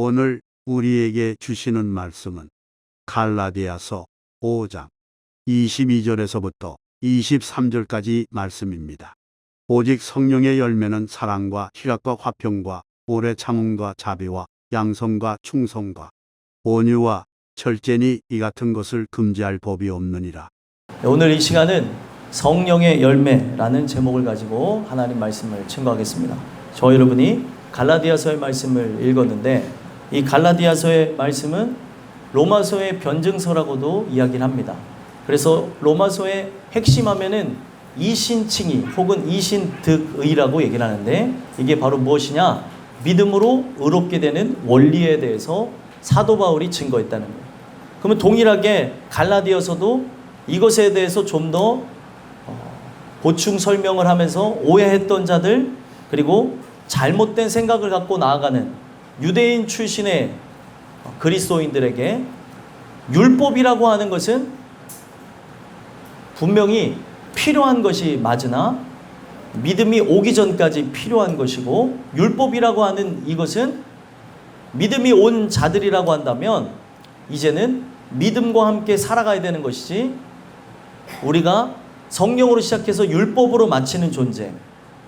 오늘 우리에게 주시는 말씀은 갈라디아서 5장 22절에서부터 23절까지 말씀입니다. 오직 성령의 열매는 사랑과 희락과 화평과 오래 참음과 자비와 양성과 충성과 온유와 절제니 이 같은 것을 금지할 법이 없느니라. 오늘 이 시간은 성령의 열매라는 제목을 가지고 하나님 말씀을 증거하겠습니다. 저 여러분이 갈라디아서의 말씀을 읽었는데 이 갈라디아서의 말씀은 로마서의 변증서라고도 이야기를 합니다. 그래서 로마서의 핵심하면은 이신칭의 혹은 이신득의라고 얘기를 하는데 이게 바로 무엇이냐? 믿음으로 의롭게 되는 원리에 대해서 사도 바울이 증거했다는 거예요. 그러면 동일하게 갈라디아서도 이것에 대해서 좀 더 보충 설명을 하면서 오해했던 자들 그리고 잘못된 생각을 갖고 나아가는 유대인 출신의 그리스도인들에게 율법이라고 하는 것은 분명히 필요한 것이 맞으나 믿음이 오기 전까지 필요한 것이고 율법이라고 하는 이것은 믿음이 온 자들이라고 한다면 이제는 믿음과 함께 살아가야 되는 것이지 우리가 성령으로 시작해서 율법으로 마치는 존재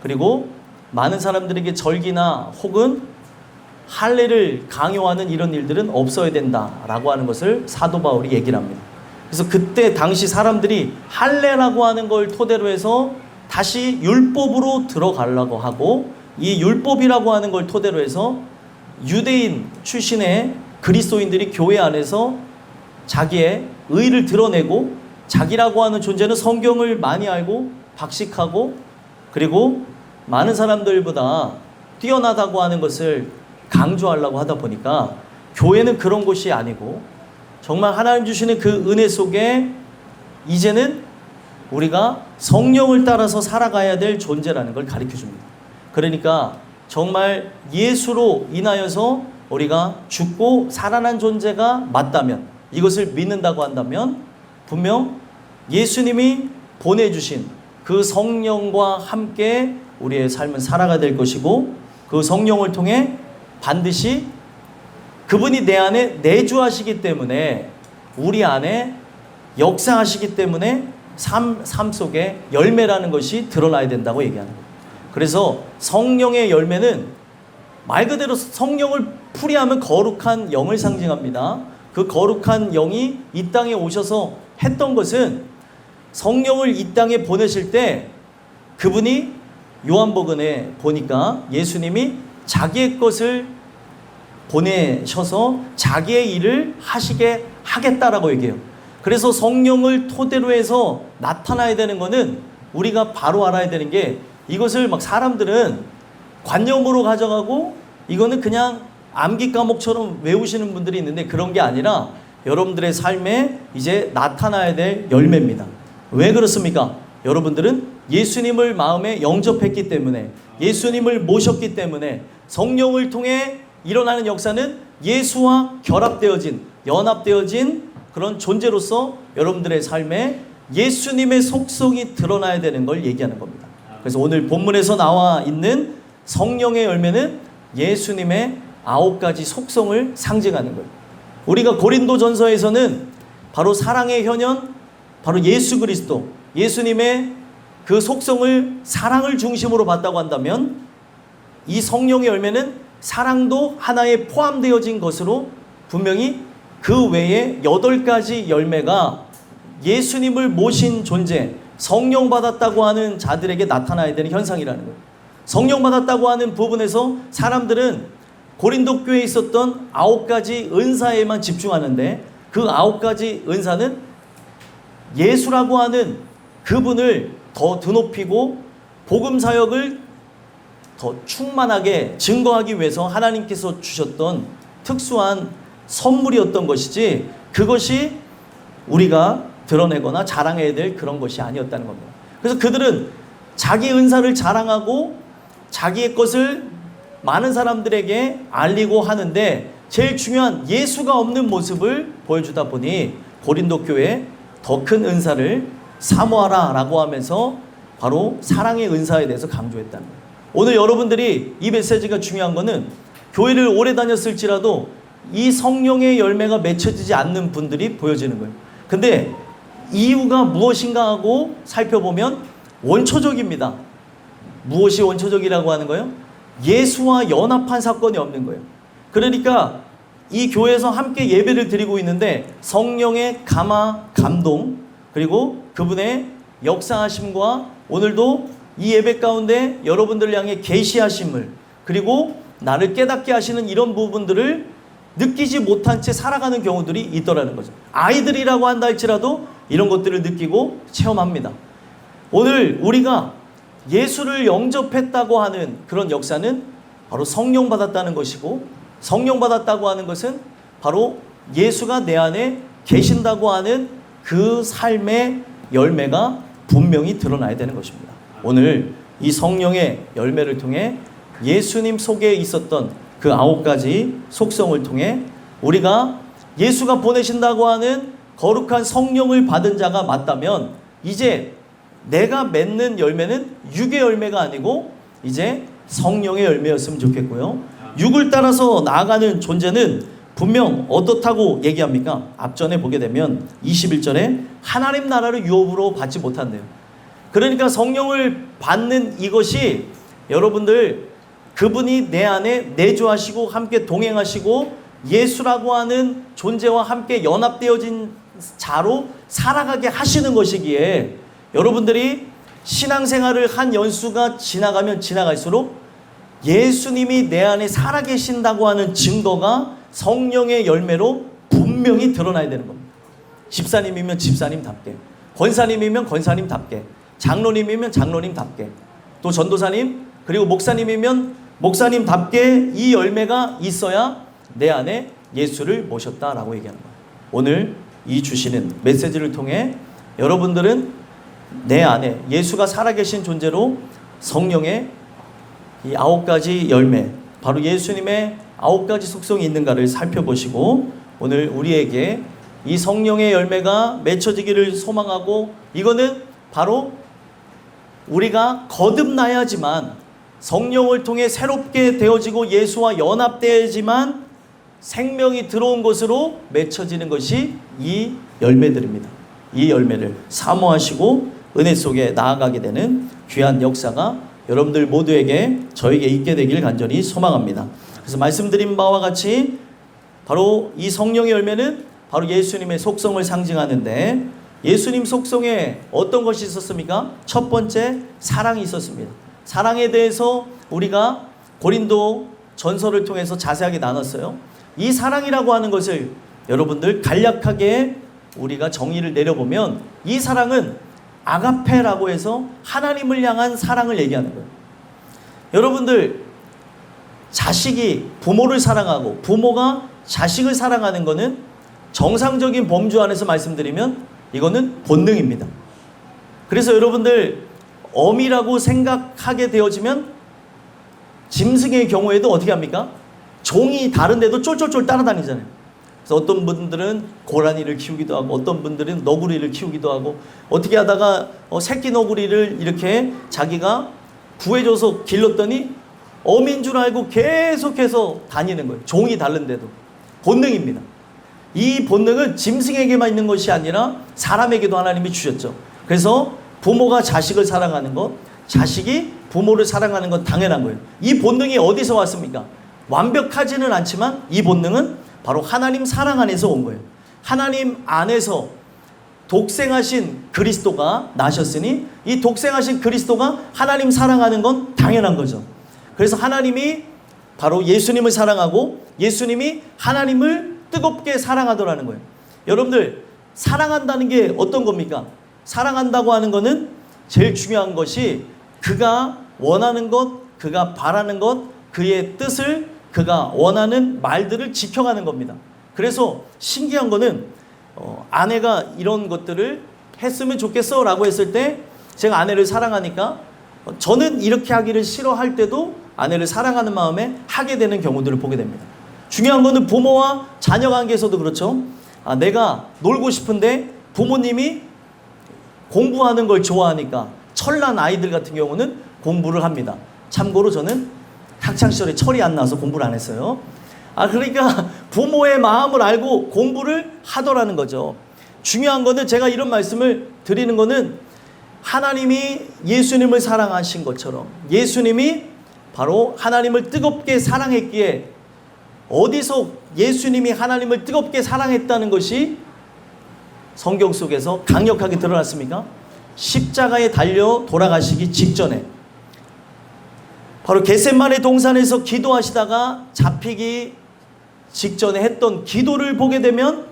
그리고 많은 사람들에게 절기나 혹은 할례를 강요하는 이런 일들은 없어야 된다라고 하는 것을 사도 바울이 얘기를 합니다. 그래서 그때 당시 사람들이 할례라고 하는 걸 토대로 해서 다시 율법으로 들어가려고 하고 이 율법이라고 하는 걸 토대로 해서 유대인 출신의 그리스도인들이 교회 안에서 자기의 의를 드러내고 자기라고 하는 존재는 성경을 많이 알고 박식하고 그리고 많은 사람들보다 뛰어나다고 하는 것을 강조하려고 하다 보니까 교회는 그런 곳이 아니고 정말 하나님 주시는 그 은혜 속에 이제는 우리가 성령을 따라서 살아가야 될 존재라는 걸 가르쳐 줍니다. 그러니까 정말 예수로 인하여서 우리가 죽고 살아난 존재가 맞다면 이것을 믿는다고 한다면 분명 예수님이 보내주신 그 성령과 함께 우리의 삶은 살아가야 될 것이고 그 성령을 통해 반드시 그분이 내 안에 내주하시기 때문에 우리 안에 역사하시기 때문에 삶 속에 열매라는 것이 드러나야 된다고 얘기하는 거예요. 그래서 성령의 열매는 말 그대로 성령을 풀이하면 거룩한 영을 상징합니다. 그 거룩한 영이 이 땅에 오셔서 했던 것은 성령을 이 땅에 보내실 때 그분이 요한복음에 보니까 예수님이 자기의 것을 보내셔서 자기의 일을 하시게 하겠다라고 얘기해요. 그래서 성령을 토대로 해서 나타나야 되는 것은 우리가 바로 알아야 되는 게 이것을 막 사람들은 관념으로 가져가고 이거는 그냥 암기 과목처럼 외우시는 분들이 있는데 그런 게 아니라 여러분들의 삶에 이제 나타나야 될 열매입니다. 왜 그렇습니까? 여러분들은 예수님을 마음에 영접했기 때문에 예수님을 모셨기 때문에 성령을 통해 일어나는 역사는 예수와 결합되어진 연합되어진 그런 존재로서 여러분들의 삶에 예수님의 속성이 드러나야 되는 걸 얘기하는 겁니다. 그래서 오늘 본문에서 나와 있는 성령의 열매는 예수님의 9가지 속성을 상징하는 거예요. 우리가 고린도전서에서는 바로 사랑의 현현, 바로 예수 그리스도, 예수님의 그 속성을 사랑을 중심으로 봤다고 한다면 이 성령의 열매는 사랑도 하나에 포함되어진 것으로 분명히 그 외에 8가지 열매가 예수님을 모신 존재, 성령 받았다고 하는 자들에게 나타나야 되는 현상이라는 거예요. 성령 받았다고 하는 부분에서 사람들은 고린도 교회에 있었던 9가지 은사에만 집중하는데 그 9가지 은사는 예수라고 하는 그분을 더 드높이고 복음 사역을 더 충만하게 증거하기 위해서 하나님께서 주셨던 특수한 선물이었던 것이지 그것이 우리가 드러내거나 자랑해야 될 그런 것이 아니었다는 겁니다. 그래서 그들은 자기 은사를 자랑하고 자기의 것을 많은 사람들에게 알리고 하는데 제일 중요한 예수가 없는 모습을 보여주다 보니 고린도 교회에 더 큰 은사를 사모하라 라고 하면서 바로 사랑의 은사에 대해서 강조했다는 거예요. 오늘 여러분들이 이 메시지가 중요한 거는 교회를 오래 다녔을지라도 이 성령의 열매가 맺혀지지 않는 분들이 보여지는 거예요. 근데 이유가 무엇인가 하고 살펴보면 원초적입니다. 무엇이 원초적이라고 하는 거예요? 예수와 연합한 사건이 없는 거예요. 그러니까 이 교회에서 함께 예배를 드리고 있는데 성령의 감동 그리고 그분의 역사하심과 오늘도 이 예배 가운데 여러분들을 향해 계시하심을 그리고 나를 깨닫게 하시는 이런 부분들을 느끼지 못한 채 살아가는 경우들이 있더라는 거죠. 아이들이라고 한다 할지라도 이런 것들을 느끼고 체험합니다. 오늘 우리가 예수를 영접했다고 하는 그런 역사는 바로 성령 받았다는 것이고, 성령 받았다고 하는 것은 바로 예수가 내 안에 계신다고 하는 그 삶의 열매가 분명히 드러나야 되는 것입니다. 오늘 이 성령의 열매를 통해 예수님 속에 있었던 그 9가지 속성을 통해 우리가 예수가 보내신다고 하는 거룩한 성령을 받은 자가 맞다면 이제 내가 맺는 열매는 육의 열매가 아니고 이제 성령의 열매였으면 좋겠고요. 육을 따라서 나아가는 존재는 분명 어떻다고 얘기합니까? 앞전에 보게 되면 21절에 하나님 나라를 유업으로 받지 못한대요. 그러니까 성령을 받는 이것이 여러분들 그분이 내 안에 내주하시고 함께 동행하시고 예수라고 하는 존재와 함께 연합되어진 자로 살아가게 하시는 것이기에 여러분들이 신앙생활을 한 연수가 지나가면 지나갈수록 예수님이 내 안에 살아계신다고 하는 증거가 성령의 열매로 분명히 드러나야 되는 겁니다. 집사님이면 집사님답게, 권사님이면 권사님답게, 장로님이면 장로님답게, 또 전도사님 그리고 목사님이면 목사님답게 이 열매가 있어야 내 안에 예수를 모셨다라고 얘기하는 거예요. 오늘 이 주시는 메시지를 통해 여러분들은 내 안에 예수가 살아계신 존재로 성령의 이 9가지 열매, 바로 예수님의 9가지 속성이 있는가를 살펴보시고 오늘 우리에게 이 성령의 열매가 맺혀지기를 소망하고, 이거는 바로 우리가 거듭나야지만 성령을 통해 새롭게 되어지고 예수와 연합되어야지만 생명이 들어온 것으로 맺혀지는 것이 이 열매들입니다. 이 열매를 사모하시고 은혜 속에 나아가게 되는 귀한 역사가 여러분들 모두에게 저에게 있게 되길 간절히 소망합니다. 그래서 말씀드린 바와 같이 바로 이 성령의 열매는 바로 예수님의 속성을 상징하는데, 예수님 속성에 어떤 것이 있었습니까? 첫 번째, 사랑이 있었습니다. 사랑에 대해서 우리가 고린도 전서를 통해서 자세하게 나눴어요. 이 사랑이라고 하는 것을 여러분들 간략하게 우리가 정의를 내려보면 이 사랑은 아가페라고 해서 하나님을 향한 사랑을 얘기하는 거예요. 여러분들 자식이 부모를 사랑하고 부모가 자식을 사랑하는 것은 정상적인 범주 안에서 말씀드리면 이거는 본능입니다. 그래서 여러분들 어미라고 생각하게 되어지면 짐승의 경우에도 어떻게 합니까? 종이 다른데도 쫄쫄쫄 따라다니잖아요. 그래서 어떤 분들은 고라니를 키우기도 하고 어떤 분들은 너구리를 키우기도 하고 어떻게 하다가 새끼 너구리를 이렇게 자기가 구해줘서 길렀더니 어미인 줄 알고 계속해서 다니는 거예요. 종이 다른데도. 본능입니다. 이 본능은 짐승에게만 있는 것이 아니라 사람에게도 하나님이 주셨죠. 그래서 부모가 자식을 사랑하는 것, 자식이 부모를 사랑하는 건 당연한 거예요. 이 본능이 어디서 왔습니까? 완벽하지는 않지만 이 본능은 바로 하나님 사랑 안에서 온 거예요. 하나님 안에서 독생하신 그리스도가 나셨으니 이 독생하신 그리스도가 하나님 사랑하는 건 당연한 거죠. 그래서 하나님이 바로 예수님을 사랑하고 예수님이 하나님을 뜨겁게 사랑하더라는 거예요. 여러분들 사랑한다는 게 어떤 겁니까? 사랑한다고 하는 거는 제일 중요한 것이 그가 원하는 것, 그가 바라는 것, 그의 뜻을, 그가 원하는 말들을 지켜가는 겁니다. 그래서 신기한 거는 아내가 이런 것들을 했으면 좋겠어 라고 했을 때 제가 아내를 사랑하니까 저는 이렇게 하기를 싫어할 때도 아내를 사랑하는 마음에 하게 되는 경우들을 보게 됩니다. 중요한 거는 부모와 자녀 관계에서도 그렇죠. 내가 놀고 싶은데 부모님이 공부하는 걸 좋아하니까 철난 아이들 같은 경우는 공부를 합니다. 참고로 저는 학창시절에 철이 안 나서 공부를 안 했어요. 그러니까 부모의 마음을 알고 공부를 하더라는 거죠. 중요한 거는 제가 이런 말씀을 드리는 거는 하나님이 예수님을 사랑하신 것처럼 예수님이 바로 하나님을 뜨겁게 사랑했기에 어디서 예수님이 하나님을 뜨겁게 사랑했다는 것이 성경 속에서 강력하게 드러났습니까? 십자가에 달려 돌아가시기 직전에 바로 겟세마네 동산에서 기도하시다가 잡히기 직전에 했던 기도를 보게 되면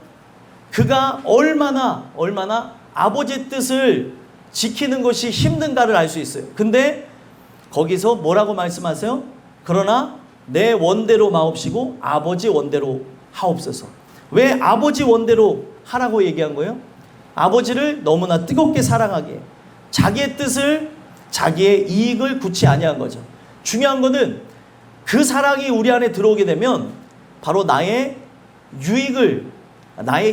그가 얼마나 아버지의 뜻을 지키는 것이 힘든가를 알 수 있어요. 근데 거기서 뭐라고 말씀하세요? 그러나 내 원대로 마옵시고 아버지 원대로 하옵소서. 왜 아버지 원대로 하라고 얘기한 거예요? 아버지를 너무나 뜨겁게 사랑하기에 자기의 뜻을 자기의 이익을 굳이 아니한 거죠. 중요한 거는 그 사랑이 우리 안에 들어오게 되면 바로 나의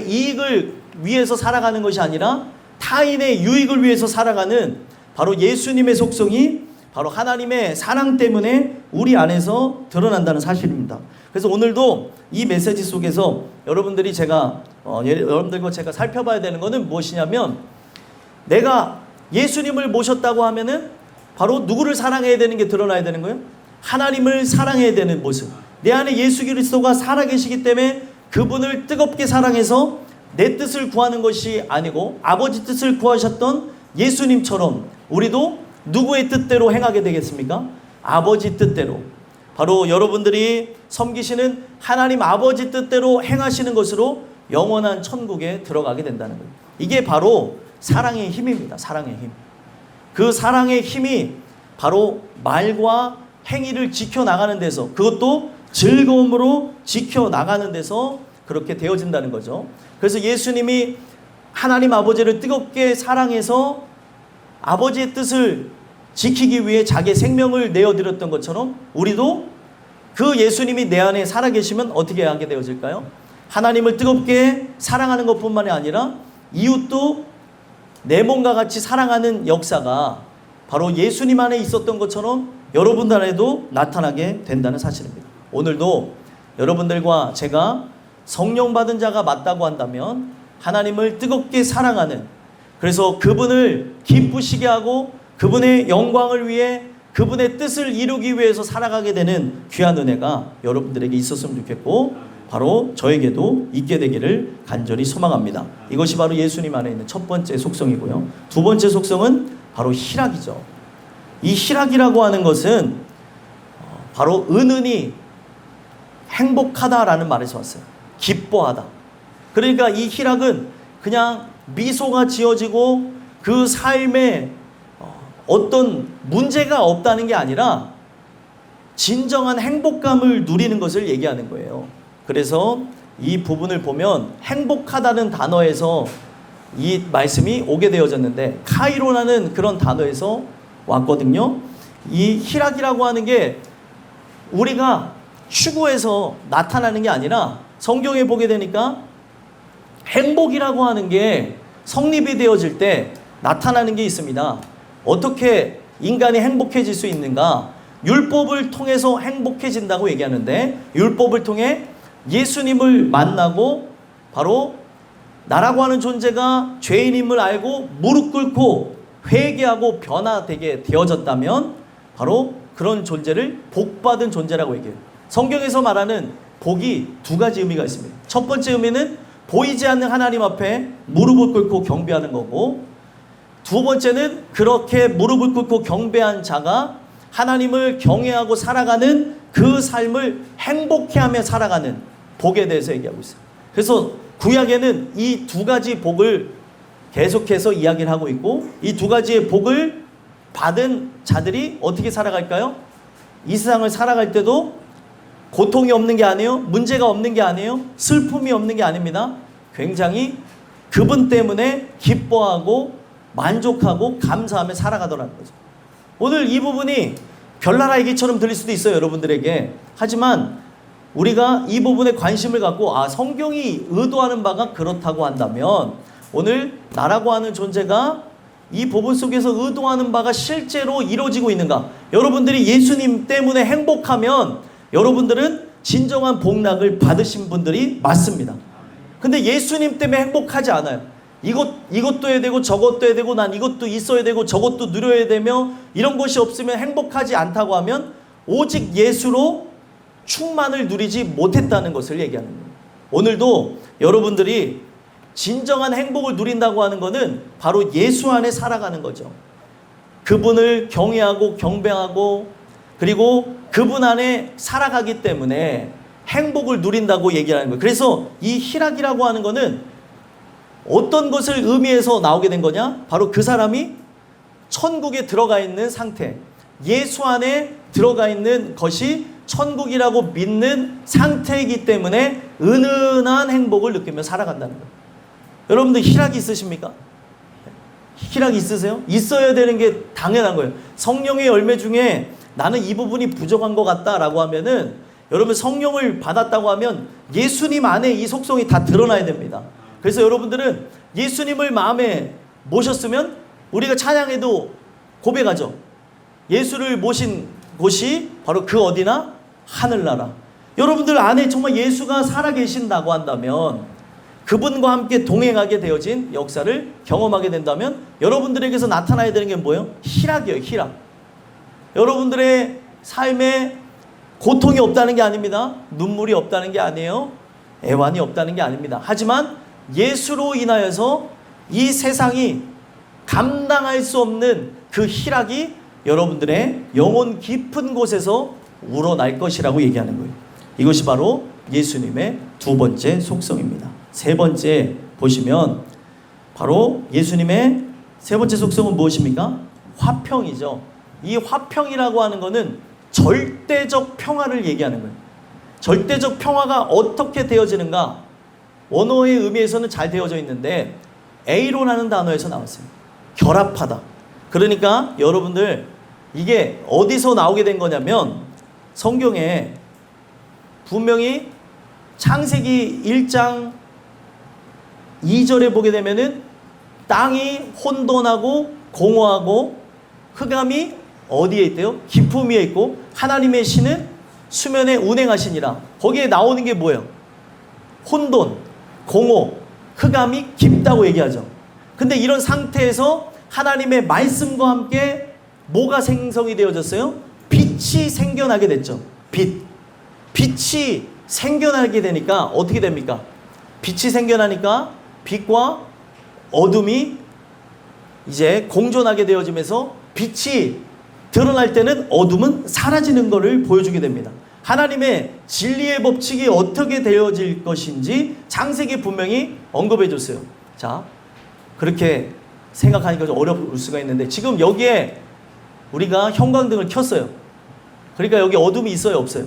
이익을 위해서 살아가는 것이 아니라 타인의 유익을 위해서 살아가는 바로 예수님의 속성이 바로 하나님의 사랑 때문에 우리 안에서 드러난다는 사실입니다. 그래서 오늘도 이 메시지 속에서 여러분들과 제가 살펴봐야 되는 것은 무엇이냐면 내가 예수님을 모셨다고 하면은 바로 누구를 사랑해야 되는 게 드러나야 되는 거예요? 하나님을 사랑해야 되는 모습. 내 안에 예수 그리스도가 살아계시기 때문에 그분을 뜨겁게 사랑해서 내 뜻을 구하는 것이 아니고 아버지 뜻을 구하셨던 예수님처럼 우리도 누구의 뜻대로 행하게 되겠습니까? 아버지 뜻대로. 바로 여러분들이 섬기시는 하나님 아버지 뜻대로 행하시는 것으로 영원한 천국에 들어가게 된다는 거예요. 이게 바로 사랑의 힘입니다. 사랑의 힘. 그 사랑의 힘이 바로 말과 행위를 지켜나가는 데서, 그것도 즐거움으로 지켜나가는 데서 그렇게 되어진다는 거죠. 그래서 예수님이 하나님 아버지를 뜨겁게 사랑해서 아버지의 뜻을 지키기 위해 자기의 생명을 내어드렸던 것처럼 우리도 그 예수님이 내 안에 살아계시면 어떻게 하게 되어질까요? 하나님을 뜨겁게 사랑하는 것뿐만이 아니라 이웃도 내 몸과 같이 사랑하는 역사가 바로 예수님 안에 있었던 것처럼 여러분들 안에도 나타나게 된다는 사실입니다. 오늘도 여러분들과 제가 성령 받은 자가 맞다고 한다면 하나님을 뜨겁게 사랑하는, 그래서 그분을 기쁘시게 하고 그분의 영광을 위해 그분의 뜻을 이루기 위해서 살아가게 되는 귀한 은혜가 여러분들에게 있었으면 좋겠고 바로 저에게도 있게 되기를 간절히 소망합니다. 이것이 바로 예수님 안에 있는 첫 번째 속성이고요. 두 번째 속성은 바로 희락이죠. 이 희락이라고 하는 것은 바로 은은히 행복하다라는 말에서 왔어요. 기뻐하다. 그러니까 이 희락은 그냥 미소가 지어지고 그 삶에 어떤 문제가 없다는 게 아니라 진정한 행복감을 누리는 것을 얘기하는 거예요. 그래서 이 부분을 보면 행복하다는 단어에서 이 말씀이 오게 되어졌는데 카이로라는 그런 단어에서 왔거든요. 이 희락이라고 하는 게 우리가 추구해서 나타나는 게 아니라 성경에 보게 되니까 행복이라고 하는 게 성립이 되어질 때 나타나는 게 있습니다. 어떻게 인간이 행복해질 수 있는가? 율법을 통해서 행복해진다고 얘기하는데 율법을 통해 예수님을 만나고 바로 나라고 하는 존재가 죄인임을 알고 무릎 꿇고 회개하고 변화되게 되어졌다면 바로 그런 존재를 복받은 존재라고 얘기해요. 성경에서 말하는 복이 두 가지 의미가 있습니다. 첫 번째 의미는 보이지 않는 하나님 앞에 무릎을 꿇고 경배하는 거고, 두 번째는 그렇게 무릎을 꿇고 경배한 자가 하나님을 경외하고 살아가는 그 삶을 행복해하며 살아가는 복에 대해서 얘기하고 있어요. 그래서 구약에는 이 두 가지 복을 계속해서 이야기를 하고 있고, 이 두 가지의 복을 받은 자들이 어떻게 살아갈까요? 이 세상을 살아갈 때도 고통이 없는 게 아니에요. 문제가 없는 게 아니에요. 슬픔이 없는 게 아닙니다. 굉장히 그분 때문에 기뻐하고 만족하고 감사하며 살아가더라는 거죠. 오늘 이 부분이 별나라 얘기처럼 들릴 수도 있어요, 여러분들에게. 하지만 우리가 이 부분에 관심을 갖고 성경이 의도하는 바가 그렇다고 한다면 오늘 나라고 하는 존재가 이 법을 속에서 의도하는 바가 실제로 이루어지고 있는가? 여러분들이 예수님 때문에 행복하면 여러분들은 진정한 복락을 받으신 분들이 맞습니다. 근데 예수님 때문에 행복하지 않아요. 이것도 해야 되고 저것도 해야 되고 난 이것도 있어야 되고 저것도 누려야 되며 이런 것이 없으면 행복하지 않다고 하면 오직 예수로 충만을 누리지 못했다는 것을 얘기하는 거예요. 오늘도 여러분들이 진정한 행복을 누린다고 하는 것은 바로 예수 안에 살아가는 거죠. 그분을 경외하고 경배하고 그리고 그분 안에 살아가기 때문에 행복을 누린다고 얘기하는 거예요. 그래서 이 희락이라고 하는 것은 어떤 것을 의미해서 나오게 된 거냐? 바로 그 사람이 천국에 들어가 있는 상태, 예수 안에 들어가 있는 것이 천국이라고 믿는 상태이기 때문에 은은한 행복을 느끼며 살아간다는 거예요. 여러분들 희락이 있으십니까? 희락이 있으세요? 있어야 되는 게 당연한 거예요. 성령의 열매 중에 나는 이 부분이 부족한 것 같다라고 하면은 여러분 성령을 받았다고 하면 예수님 안에 이 속성이 다 드러나야 됩니다. 그래서 여러분들은 예수님을 마음에 모셨으면 우리가 찬양에도 고백하죠. 예수를 모신 곳이 바로 그 어디나 하늘나라. 여러분들 안에 정말 예수가 살아계신다고 한다면 그분과 함께 동행하게 되어진 역사를 경험하게 된다면 여러분들에게서 나타나야 되는 게 뭐예요? 희락이에요. 희락. 여러분들의 삶에 고통이 없다는 게 아닙니다. 눈물이 없다는 게 아니에요. 애환이 없다는 게 아닙니다. 하지만 예수로 인하여서 이 세상이 감당할 수 없는 그 희락이 여러분들의 영혼 깊은 곳에서 우러날 것이라고 얘기하는 거예요. 이것이 바로 예수님의 두 번째 속성입니다. 세 번째 보시면 바로 예수님의 세 번째 속성은 무엇입니까? 화평이죠. 이 화평이라고 하는 것은 절대적 평화를 얘기하는 거예요. 절대적 평화가 어떻게 되어지는가? 원어의 의미에서는 잘 되어져 있는데 에이로라는 단어에서 나왔어요. 결합하다. 그러니까 여러분들 이게 어디서 나오게 된 거냐면 성경에 분명히 창세기 1장 2절에 보게 되면은 땅이 혼돈하고 공허하고 흑암이 어디에 있대요? 깊음 위에 있고 하나님의 신은 수면에 운행하시니라. 거기에 나오는 게 뭐예요? 혼돈, 공허, 흑암이 깊다고 얘기하죠. 근데 이런 상태에서 하나님의 말씀과 함께 뭐가 생성이 되어졌어요? 빛이 생겨나게 됐죠. 빛이 생겨나게 되니까 어떻게 됩니까? 빛이 생겨나니까 빛과 어둠이 이제 공존하게 되어지면서 빛이 드러날 때는 어둠은 사라지는 것을 보여주게 됩니다. 하나님의 진리의 법칙이 어떻게 되어질 것인지 창세기 분명히 언급해 줬어요. 자, 그렇게 생각하니까 좀 어려울 수가 있는데 지금 여기에 우리가 형광등을 켰어요. 그러니까 여기 어둠이 있어요, 없어요?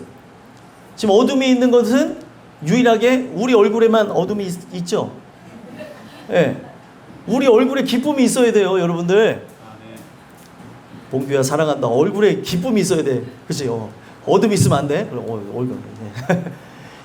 지금 어둠이 있는 것은 유일하게 우리 얼굴에만 어둠이 있죠? 예. 네. 우리 얼굴에 기쁨이 있어야 돼요, 여러분들. 봉규야 사랑한다. 얼굴에 기쁨이 있어야 돼. 그치? 어둠이 있으면 안 돼? 얼굴.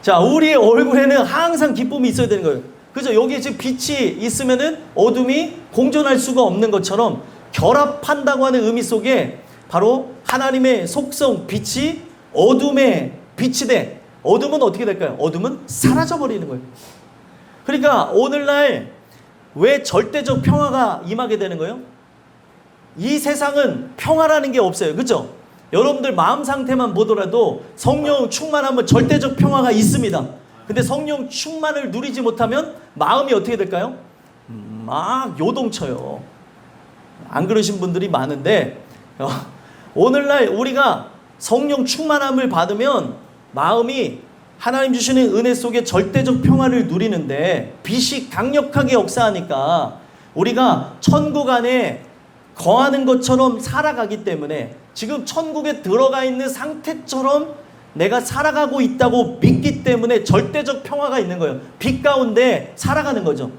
자, 우리의 얼굴에는 항상 기쁨이 있어야 되는 거예요. 그죠? 여기에 지금 빛이 있으면은 어둠이 공존할 수가 없는 것처럼 결합한다고 하는 의미 속에 바로 하나님의 속성, 빛이 어둠에 빛이 돼. 어둠은 어떻게 될까요? 어둠은 사라져버리는 거예요. 그러니까 오늘날 왜 절대적 평화가 임하게 되는 거예요? 이 세상은 평화라는 게 없어요. 그렇죠? 여러분들 마음 상태만 보더라도 성령 충만하면 절대적 평화가 있습니다. 근데 성령 충만을 누리지 못하면 마음이 어떻게 될까요? 막 요동쳐요. 안 그러신 분들이 많은데 오늘날 우리가 성령 충만함을 받으면 마음이 하나님 주시는 은혜 속에 절대적 평화를 누리는데 빛이 강력하게 역사하니까 우리가 천국 안에 거하는 것처럼 살아가기 때문에 지금 천국에 들어가 있는 상태처럼 내가 살아가고 있다고 믿기 때문에 절대적 평화가 있는 거예요. 빛 가운데 살아가는 거죠.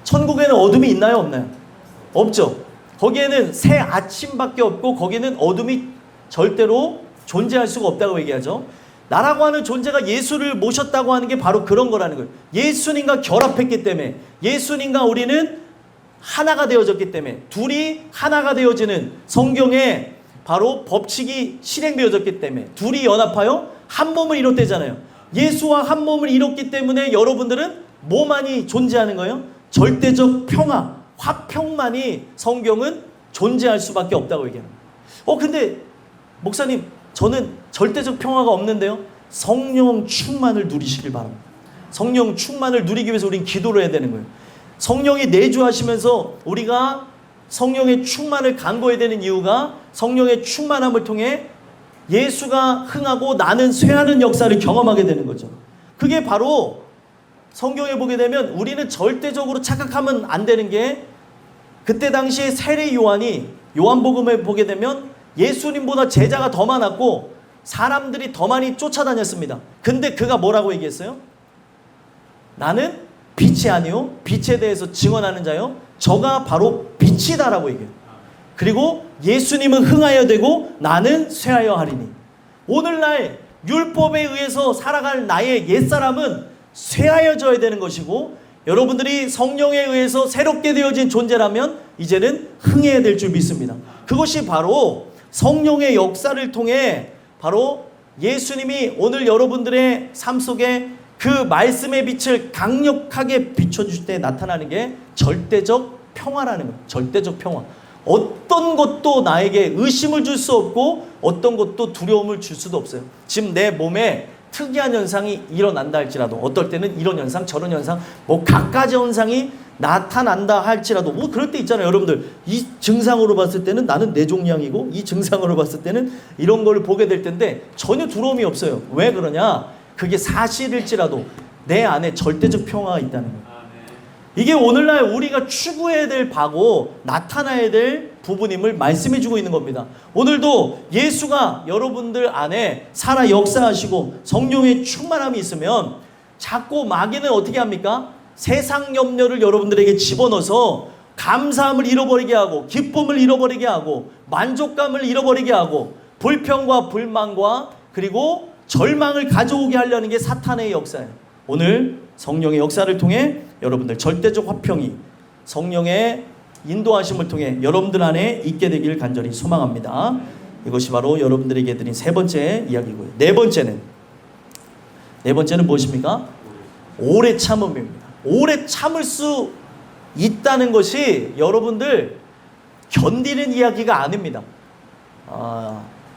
천국에는 어둠이 있나요? 없나요? 없죠. 거기에는 새 아침밖에 없고 거기에는 어둠이 절대로 존재할 수가 없다고 얘기하죠. 나라고 하는 존재가 예수를 모셨다고 하는 게 바로 그런 거라는 거예요. 예수님과 결합했기 때문에 예수님과 우리는 하나가 되어졌기 때문에, 둘이 하나가 되어지는 성경에 바로 법칙이 실행되어졌기 때문에 둘이 연합하여 한 몸을 이뤘대잖아요. 예수와 한 몸을 이뤘기 때문에 여러분들은 뭐만이 존재하는 거예요? 절대적 평화, 화평만이 성경은 존재할 수밖에 없다고 얘기하는 거예요. 근데 목사님, 저는 절대적 평화가 없는데요. 성령 충만을 누리시길 바랍니다. 성령 충만을 누리기 위해서 우리는 기도를 해야 되는 거예요. 성령이 내주하시면서 우리가 성령의 충만을 간구해야 되는 이유가 성령의 충만함을 통해 예수가 흥하고 나는 쇠하는 역사를 경험하게 되는 거죠. 그게 바로 성경에 보게 되면 우리는 절대적으로 착각하면 안 되는 게, 그때 당시에 세례 요한이 요한복음에 보게 되면 예수님보다 제자가 더 많았고 사람들이 더 많이 쫓아다녔습니다. 근데 그가 뭐라고 얘기했어요? 나는 빛이 아니요 빛에 대해서 증언하는 자요 저가 바로 빛이다라고 얘기해요. 그리고 예수님은 흥하여 되고 나는 쇠하여 하리니. 오늘날 율법에 의해서 살아갈 나의 옛사람은 쇠하여져야 되는 것이고, 여러분들이 성령에 의해서 새롭게 되어진 존재라면 이제는 흥해야 될 줄 믿습니다. 그것이 바로 성령의 역사를 통해 바로 예수님이 오늘 여러분들의 삶 속에 그 말씀의 빛을 강력하게 비춰줄 때 나타나는 게 절대적 평화라는 거예요. 절대적 평화. 어떤 것도 나에게 의심을 줄 수 없고 어떤 것도 두려움을 줄 수도 없어요. 지금 내 몸에 특이한 현상이 일어난다 할지라도, 어떨 때는 이런 현상 저런 현상 뭐 갖가지 현상이 나타난다 할지라도, 뭐 그럴 때 있잖아요. 여러분들 이 증상으로 봤을 때는 나는 뇌종양이고 이 증상으로 봤을 때는 이런 걸 보게 될 텐데 전혀 두려움이 없어요. 왜 그러냐? 그게 사실일지라도 내 안에 절대적 평화가 있다는 거예요. 이게 오늘날 우리가 추구해야 될 바고 나타나야 될 부분임을 말씀해주고 있는 겁니다. 오늘도 예수가 여러분들 안에 살아 역사하시고 성령의 충만함이 있으면 자꾸 마귀는 어떻게 합니까? 세상 염려를 여러분들에게 집어넣어서 감사함을 잃어버리게 하고 기쁨을 잃어버리게 하고 만족감을 잃어버리게 하고 불평과 불만과 그리고 절망을 가져오게 하려는 게 사탄의 역사예요. 오늘 성령의 역사를 통해 여러분들 절대적 화평이 성령의 인도하심을 통해 여러분들 안에 있게 되기를 간절히 소망합니다. 이것이 바로 여러분들에게 드린 세 번째 이야기고요. 네 번째는 무엇입니까? 오래 참음입니다. 오래 참을 수 있다는 것이 여러분들 견디는 이야기가 아닙니다.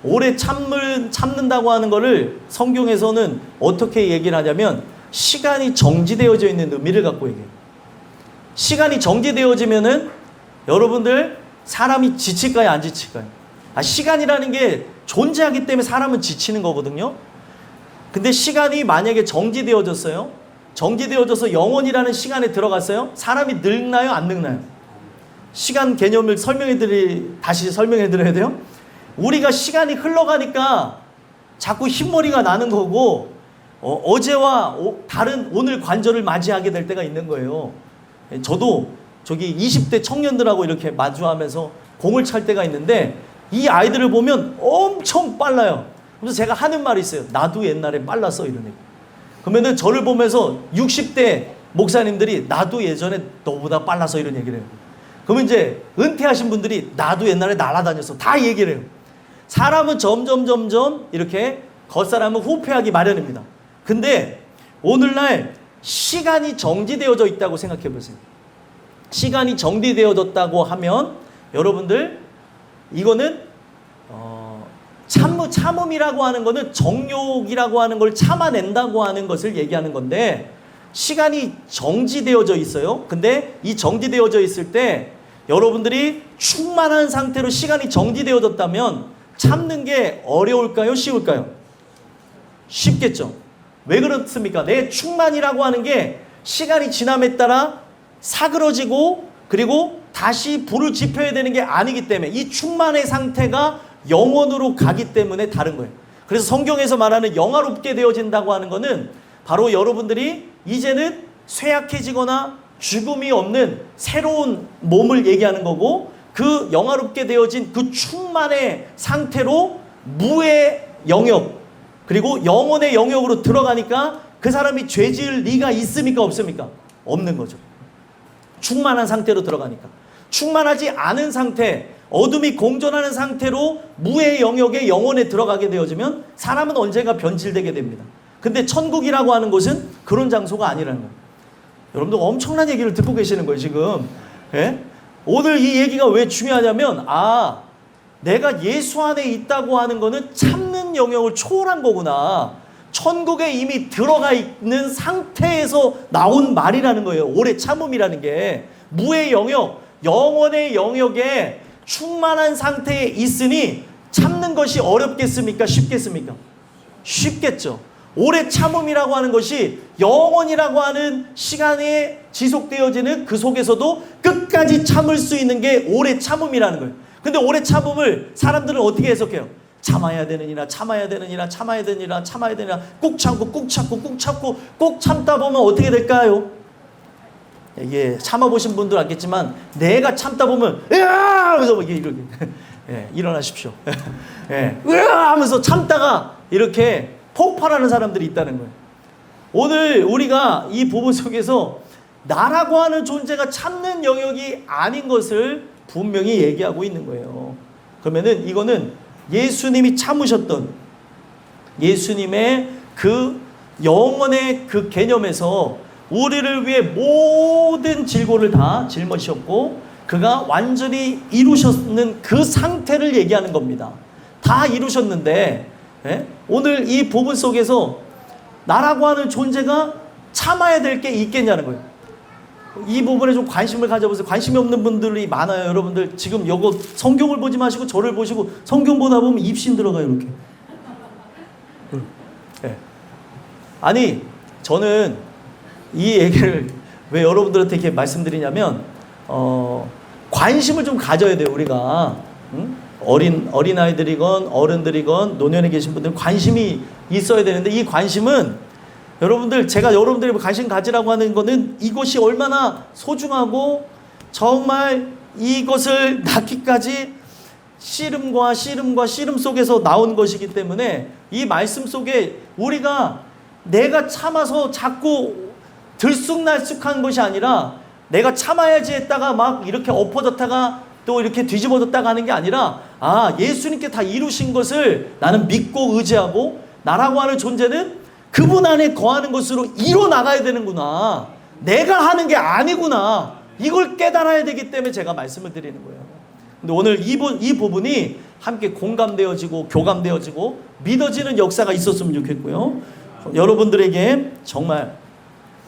오래 참는다고 하는 것을 성경에서는 어떻게 얘기를 하냐면 시간이 정지되어져 있는 의미를 갖고 얘기해요. 시간이 정지되어지면은 여러분들 사람이 지칠까요? 안 지칠까요? 시간이라는 게 존재하기 때문에 사람은 지치는 거거든요. 근데 시간이 만약에 정지되어졌어요. 정지되어져서 영원이라는 시간에 들어갔어요. 사람이 늙나요? 안 늙나요? 시간 개념을 다시 설명해 드려야 돼요. 우리가 시간이 흘러가니까 자꾸 흰머리가 나는 거고 어제와 다른 오늘 관절을 맞이하게 될 때가 있는 거예요. 저도 저기 20대 청년들하고 이렇게 마주하면서 공을 찰 때가 있는데 이 아이들을 보면 엄청 빨라요. 그래서 제가 하는 말이 있어요. 나도 옛날에 빨랐어 이런 얘기. 그러면은 저를 보면서 60대 목사님들이 나도 예전에 너보다 빨라서 이런 얘기를 해요. 그러면 이제 은퇴하신 분들이 나도 옛날에 날아다녔어 다 얘기를 해요. 사람은 점점 이렇게 겉사람은 후퇴하기 마련입니다. 근데 오늘날 시간이 정지되어져 있다고 생각해 보세요. 시간이 정지되어졌다고 하면 여러분들 이거는 참음이라고 하는 거는 정욕이라고 하는 걸 참아낸다고 하는 것을 얘기하는 건데 시간이 정지되어져 있어요. 근데 이 정지되어져 있을 때 여러분들이 충만한 상태로 시간이 정지되어졌다면 참는 게 어려울까요? 쉬울까요? 쉽겠죠. 왜 그렇습니까? 내 충만이라고 하는 게 시간이 지남에 따라 사그러지고 그리고 다시 불을 지펴야 되는 게 아니기 때문에 이 충만의 상태가 영원으로 가기 때문에 다른 거예요. 그래서 성경에서 말하는 영화롭게 되어진다고 하는 거는 바로 여러분들이 이제는 쇠약해지거나 죽음이 없는 새로운 몸을 얘기하는 거고 그 영화롭게 되어진 그 충만의 상태로 무의 영역 그리고 영혼의 영역으로 들어가니까 그 사람이 죄 지을 리가 있습니까? 없습니까? 없는 거죠. 충만한 상태로 들어가니까. 충만하지 않은 상태, 어둠이 공존하는 상태로 무의 영역의 영혼에 들어가게 되어지면 사람은 언젠가 변질되게 됩니다. 근데 천국이라고 하는 곳은 그런 장소가 아니라는 거예요. 여러분들 엄청난 얘기를 듣고 계시는 거예요, 지금. 예? 오늘 이 얘기가 왜 중요하냐면, 내가 예수 안에 있다고 하는 거는 참는 영역을 초월한 거구나. 천국에 이미 들어가 있는 상태에서 나온 말이라는 거예요. 오래 참음이라는 게. 무의 영역, 영혼의 영역에 충만한 상태에 있으니 참는 것이 어렵겠습니까? 쉽겠습니까? 쉽겠죠. 오래 참음이라고 하는 것이 영원이라고 하는 시간에 지속되어지는 그 속에서도 끝까지 참을 수 있는 게 오래 참음이라는 거예요. 근데 오래 참음을 사람들은 어떻게 해석해요? 참아야 되느니라, 참아야 되느니라, 참아야 되느니라, 참아야 되느니라, 꾹 참고 꾹 참고 꾹 참고 꼭 참다 보면 어떻게 될까요? 이게 참아보신 분들 알겠지만 내가 참다 보면 으아! 하면서 이렇게 예, 일어나십시오. 예, 으아! 하면서 참다가 이렇게 폭발하는 사람들이 있다는 거예요. 오늘 우리가 이 부분 속에서 나라고 하는 존재가 참는 영역이 아닌 것을 분명히 얘기하고 있는 거예요. 그러면은 이거는 예수님이 참으셨던 예수님의 그 영원의 그 개념에서 우리를 위해 모든 질고를 다 짊어지셨고 그가 완전히 이루셨는 그 상태를 얘기하는 겁니다. 다 이루셨는데 오늘 이 부분 속에서 나라고 하는 존재가 참아야 될 게 있겠냐는 거예요. 이 부분에 좀 관심을 가져보세요. 관심이 없는 분들이 많아요. 여러분들 지금 이거 성경을 보지 마시고 저를 보시고 성경 보다 보면 입신 들어가요. 이렇게. 네. 아니 저는 이 얘기를 왜 여러분들한테 이렇게 말씀드리냐면 관심을 좀 가져야 돼요. 우리가 어린아이들이건 어른들이건 노년에 계신 분들은 관심이 있어야 되는데 이 관심은 여러분들 제가 여러분들이 관심 가지라고 하는 거는 이것이 얼마나 소중하고 정말 이것을 낳기까지 씨름과 씨름 속에서 나온 것이기 때문에 이 말씀 속에 우리가 내가 참아서 자꾸 들쑥날쑥한 것이 아니라 내가 참아야지 했다가 막 이렇게 엎어졌다가 또 이렇게 뒤집어졌다가 하는 게 아니라 예수님께 다 이루신 것을 나는 믿고 의지하고 나라고 하는 존재는 그분 안에 거하는 것으로 이뤄나가야 되는구나. 내가 하는 게 아니구나. 이걸 깨달아야 되기 때문에 제가 말씀을 드리는 거예요. 근데 오늘 이 부분이 함께 공감되어지고 교감되어지고 믿어지는 역사가 있었으면 좋겠고요. 여러분들에게 정말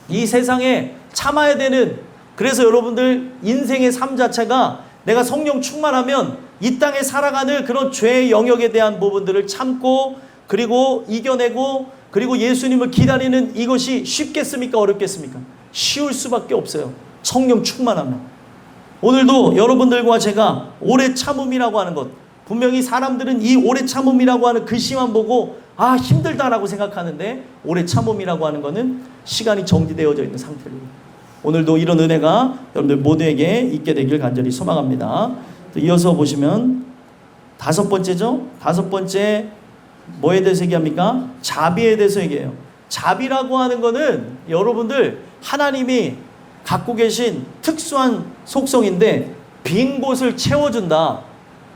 이 세상에 참아야 되는 그래서 여러분들 인생의 삶 자체가 내가 성령 충만하면 이 땅에 살아가는 그런 죄의 영역에 대한 부분들을 참고 그리고 이겨내고 그리고 예수님을 기다리는 이것이 쉽겠습니까? 어렵겠습니까? 쉬울 수밖에 없어요. 성령 충만하면. 오늘도 여러분들과 제가 오래 참음이라고 하는 것 분명히 사람들은 이 오래 참음이라고 하는 글씨만 보고 힘들다라고 생각하는데 오래 참음이라고 하는 것은 시간이 정지되어져 있는 상태로 오늘도 이런 은혜가 여러분들 모두에게 있게 되길 간절히 소망합니다. 또 이어서 보시면 다섯 번째죠. 다섯 번째 뭐에 대해서 얘기합니까? 자비에 대해서 얘기해요. 자비라고 하는 거는 여러분들 하나님이 갖고 계신 특수한 속성인데 빈 곳을 채워준다.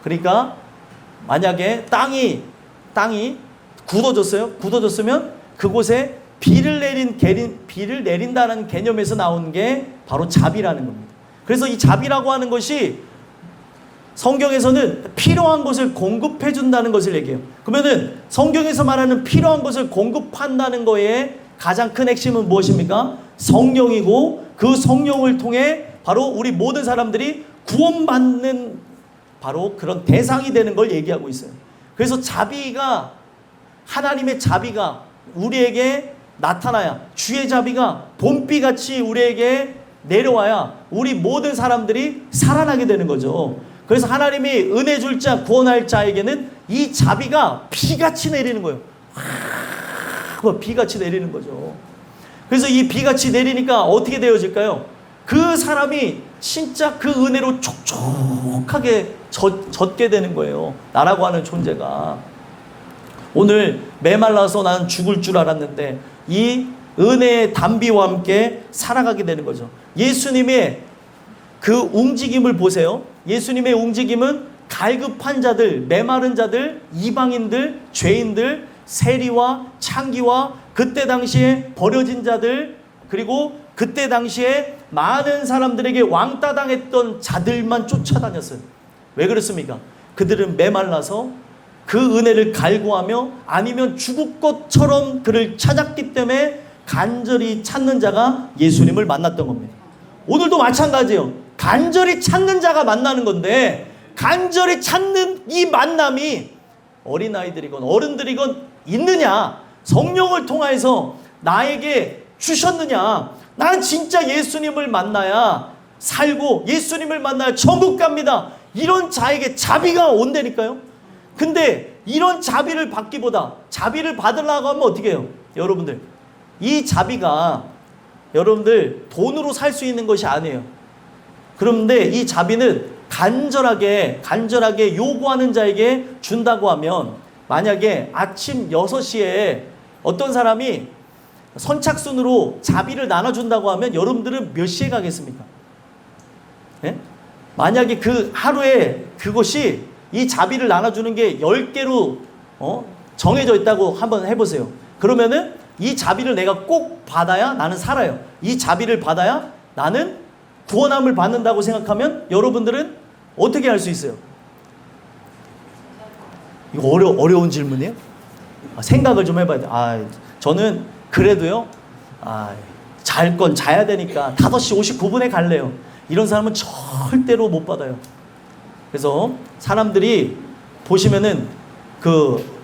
그러니까 만약에 땅이 굳어졌어요. 굳어졌으면 그곳에 비를 내린다는 개념에서 나온 게 바로 자비라는 겁니다. 그래서 이 자비라고 하는 것이 성경에서는 필요한 것을 공급해 준다는 것을 얘기해요. 그러면은 성경에서 말하는 필요한 것을 공급한다는 거에 가장 큰 핵심은 무엇입니까? 성령이고 그 성령을 통해 바로 우리 모든 사람들이 구원받는 바로 그런 대상이 되는 걸 얘기하고 있어요. 그래서 자비가 하나님의 자비가 우리에게 나타나야 주의 자비가 봄비같이 우리에게 내려와야 우리 모든 사람들이 살아나게 되는 거죠. 그래서 하나님이 은혜 줄 자, 구원할 자에게는 이 자비가 비같이 내리는 거예요. 비같이 내리는 거죠. 그래서 이 비같이 내리니까 어떻게 되어질까요? 그 사람이 진짜 그 은혜로 촉촉하게 젖게 되는 거예요. 나라고 하는 존재가. 오늘 메말라서 나는 죽을 줄 알았는데 이 은혜의 담비와 함께 살아가게 되는 거죠. 예수님의 그 움직임을 보세요. 예수님의 움직임은 갈급한 자들, 메마른 자들, 이방인들, 죄인들, 세리와 창기와 그때 당시에 버려진 자들, 그리고 그때 당시에 많은 사람들에게 왕따 당했던 자들만 쫓아다녔어요. 왜 그렇습니까? 그들은 메말라서 그 은혜를 갈구하며 아니면 죽을 것처럼 그를 찾았기 때문에 간절히 찾는 자가 예수님을 만났던 겁니다. 오늘도 마찬가지예요. 간절히 찾는 자가 만나는 건데, 간절히 찾는 이 만남이 어린아이들이건 어른들이건 있느냐, 성령을 통해서 나에게 주셨느냐. 나는 진짜 예수님을 만나야 살고 예수님을 만나야 천국 갑니다, 이런 자에게 자비가 온다니까요. 근데 이런 자비를 받기보다, 자비를 받으려고 하면 어떻게 해요? 여러분들, 이 자비가 여러분들 돈으로 살 수 있는 것이 아니에요. 그런데 이 자비는 간절하게 요구하는 자에게 준다고 하면, 만약에 아침 6시에 어떤 사람이 선착순으로 자비를 나눠준다고 하면 여러분들은 몇 시에 가겠습니까? 예? 만약에 그 하루에 그것이, 이 자비를 나눠주는 게 10개로 정해져 있다고 한번 해보세요. 그러면은 이 자비를 내가 꼭 받아야 나는 살아요. 이 자비를 받아야 나는 구원함을 받는다고 생각하면 여러분들은 어떻게 할 수 있어요? 이거 어려운 질문이에요? 생각을 좀 해봐야 돼요. 저는 그래도요, 잘 건 자야 되니까 5시 59분에 갈래요. 이런 사람은 절대로 못 받아요. 그래서 사람들이 보시면은 그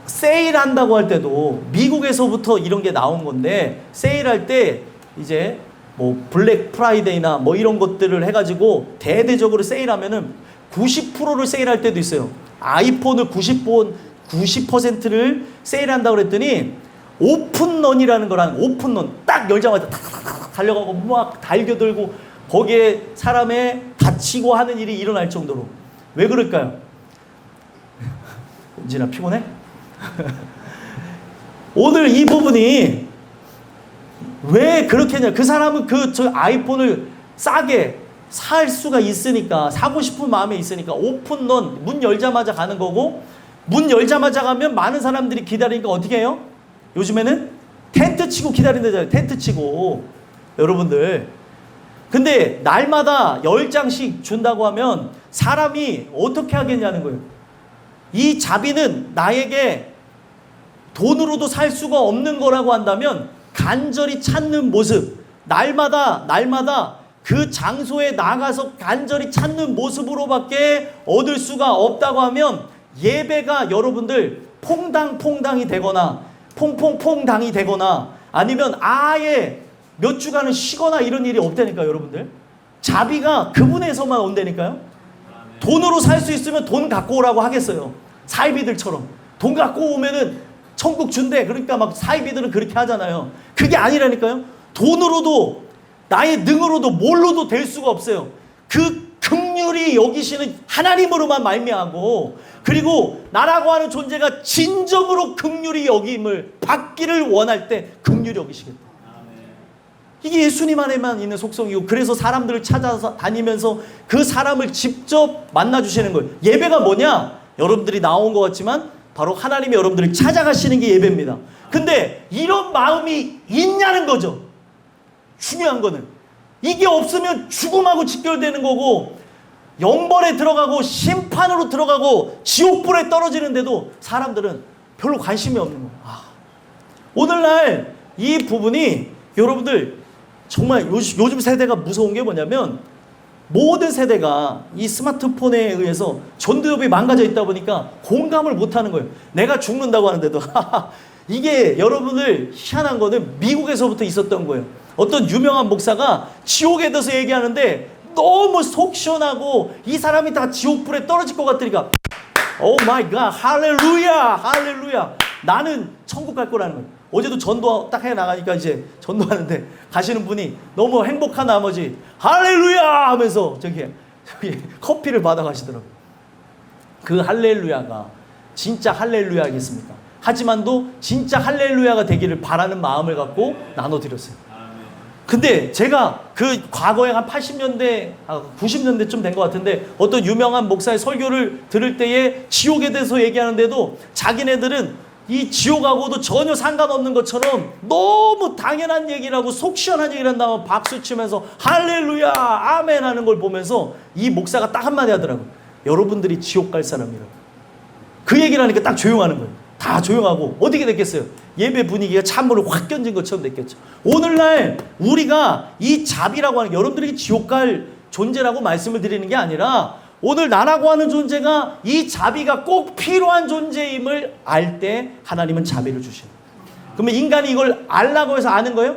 세일한다고 할 때도 미국에서부터 이런 게 나온 건데, 세일할 때 이제 뭐 블랙 프라이데이나 뭐 이런 것들을 해가지고 대대적으로 세일하면은 90%를 세일할 때도 있어요. 아이폰을 90%를 세일한다고 그랬더니 오픈런이라는 거랑, 오픈런 딱 열자마자 탁탁탁 달려가고 막 달겨들고 거기에 사람의 다치고 하는 일이 일어날 정도로. 왜 그럴까요? 은진아 피곤해? 오늘 이 부분이 왜 그렇게 했냐. 그 사람은 저 아이폰을 싸게 살 수가 있으니까, 사고 싶은 마음에 있으니까 오픈런, 문 열자마자 가는 거고, 문 열자마자 가면 많은 사람들이 기다리니까 어떻게 해요? 요즘에는 텐트 치고 기다린다잖아요. 텐트 치고. 여러분들, 근데 날마다 10장씩 준다고 하면 사람이 어떻게 하겠냐는 거예요. 이 자비는 나에게 돈으로도 살 수가 없는 거라고 한다면, 간절히 찾는 모습, 날마다 그 장소에 나가서 간절히 찾는 모습으로밖에 얻을 수가 없다고 하면, 예배가 여러분들 퐁당퐁당이 되거나 퐁퐁퐁당이 되거나 아니면 아예 몇 주간은 쉬거나 이런 일이 없다니까요. 여러분들, 자비가 그분에서만 온다니까요. 돈으로 살 수 있으면 돈 갖고 오라고 하겠어요. 사이비들처럼 돈 갖고 오면은 천국 준대. 그러니까 막 사이비들은 그렇게 하잖아요. 그게 아니라니까요. 돈으로도 나의 능으로도 뭘로도 될 수가 없어요. 그 긍휼히 여기시는 하나님으로만 말미암고, 그리고 나라고 하는 존재가 진정으로 긍휼히 여김을 받기를 원할 때 긍휼히 여기시겠다. 이게 예수님 안에만 있는 속성이고, 그래서 사람들을 찾아서 다니면서 그 사람을 직접 만나주시는 거예요. 예배가 뭐냐? 여러분들이 나온 것 같지만 바로 하나님이 여러분들을 찾아가시는 게 예배입니다. 근데 이런 마음이 있냐는 거죠. 중요한 거는 이게 없으면 죽음하고 직결되는 거고, 영벌에 들어가고 심판으로 들어가고 지옥불에 떨어지는데도 사람들은 별로 관심이 없는 거예요. 오늘날 이 부분이 여러분들 정말 요즘 세대가 무서운 게 뭐냐면, 모든 세대가 이 스마트폰에 의해서 전두엽이 망가져 있다 보니까 공감을 못하는 거예요. 내가 죽는다고 하는데도 이게 여러분들 희한한 거는 미국에서부터 있었던 거예요. 어떤 유명한 목사가 지옥에 대해서 얘기하는데 너무 속 시원하고 이 사람이 다 지옥불에 떨어질 것 같으니까 오 마이 갓, 할렐루야, 할렐루야, 나는 천국 갈 거라는 거예요. 어제도 전도 딱 해 나가니까 이제 전도하는데 가시는 분이 너무 행복한 나머지 할렐루야 하면서 저기 커피를 받아 가시더라고요. 그 할렐루야가 진짜 할렐루야겠습니까? 하지만도 진짜 할렐루야가 되기를 바라는 마음을 갖고 나눠드렸어요. 근데 제가 그 과거에 한 80년대, 90년대쯤 된 것 같은데 어떤 유명한 목사의 설교를 들을 때에 지옥에 대해서 얘기하는데도 자기네들은 이 지옥하고도 전혀 상관없는 것처럼 너무 당연한 얘기를 하고 속 시원한 얘기를 한다고 박수 치면서 할렐루야 아멘 하는 걸 보면서 이 목사가 딱 한마디 하더라고요. 여러분들이 지옥 갈 사람이라고. 그 얘기를 하니까 딱 조용하는 거예요. 다 조용하고 어떻게 됐겠어요? 예배 분위기가 찬물을 확 견진 것처럼 됐겠죠. 오늘날 우리가 이 자비라고 하는 게 여러분들이 지옥 갈 존재라고 말씀을 드리는 게 아니라 오늘 나라고 하는 존재가 이 자비가 꼭 필요한 존재임을 알 때 하나님은 자비를 주시는 거예요. 그러면 인간이 이걸 알라고 해서 아는 거예요?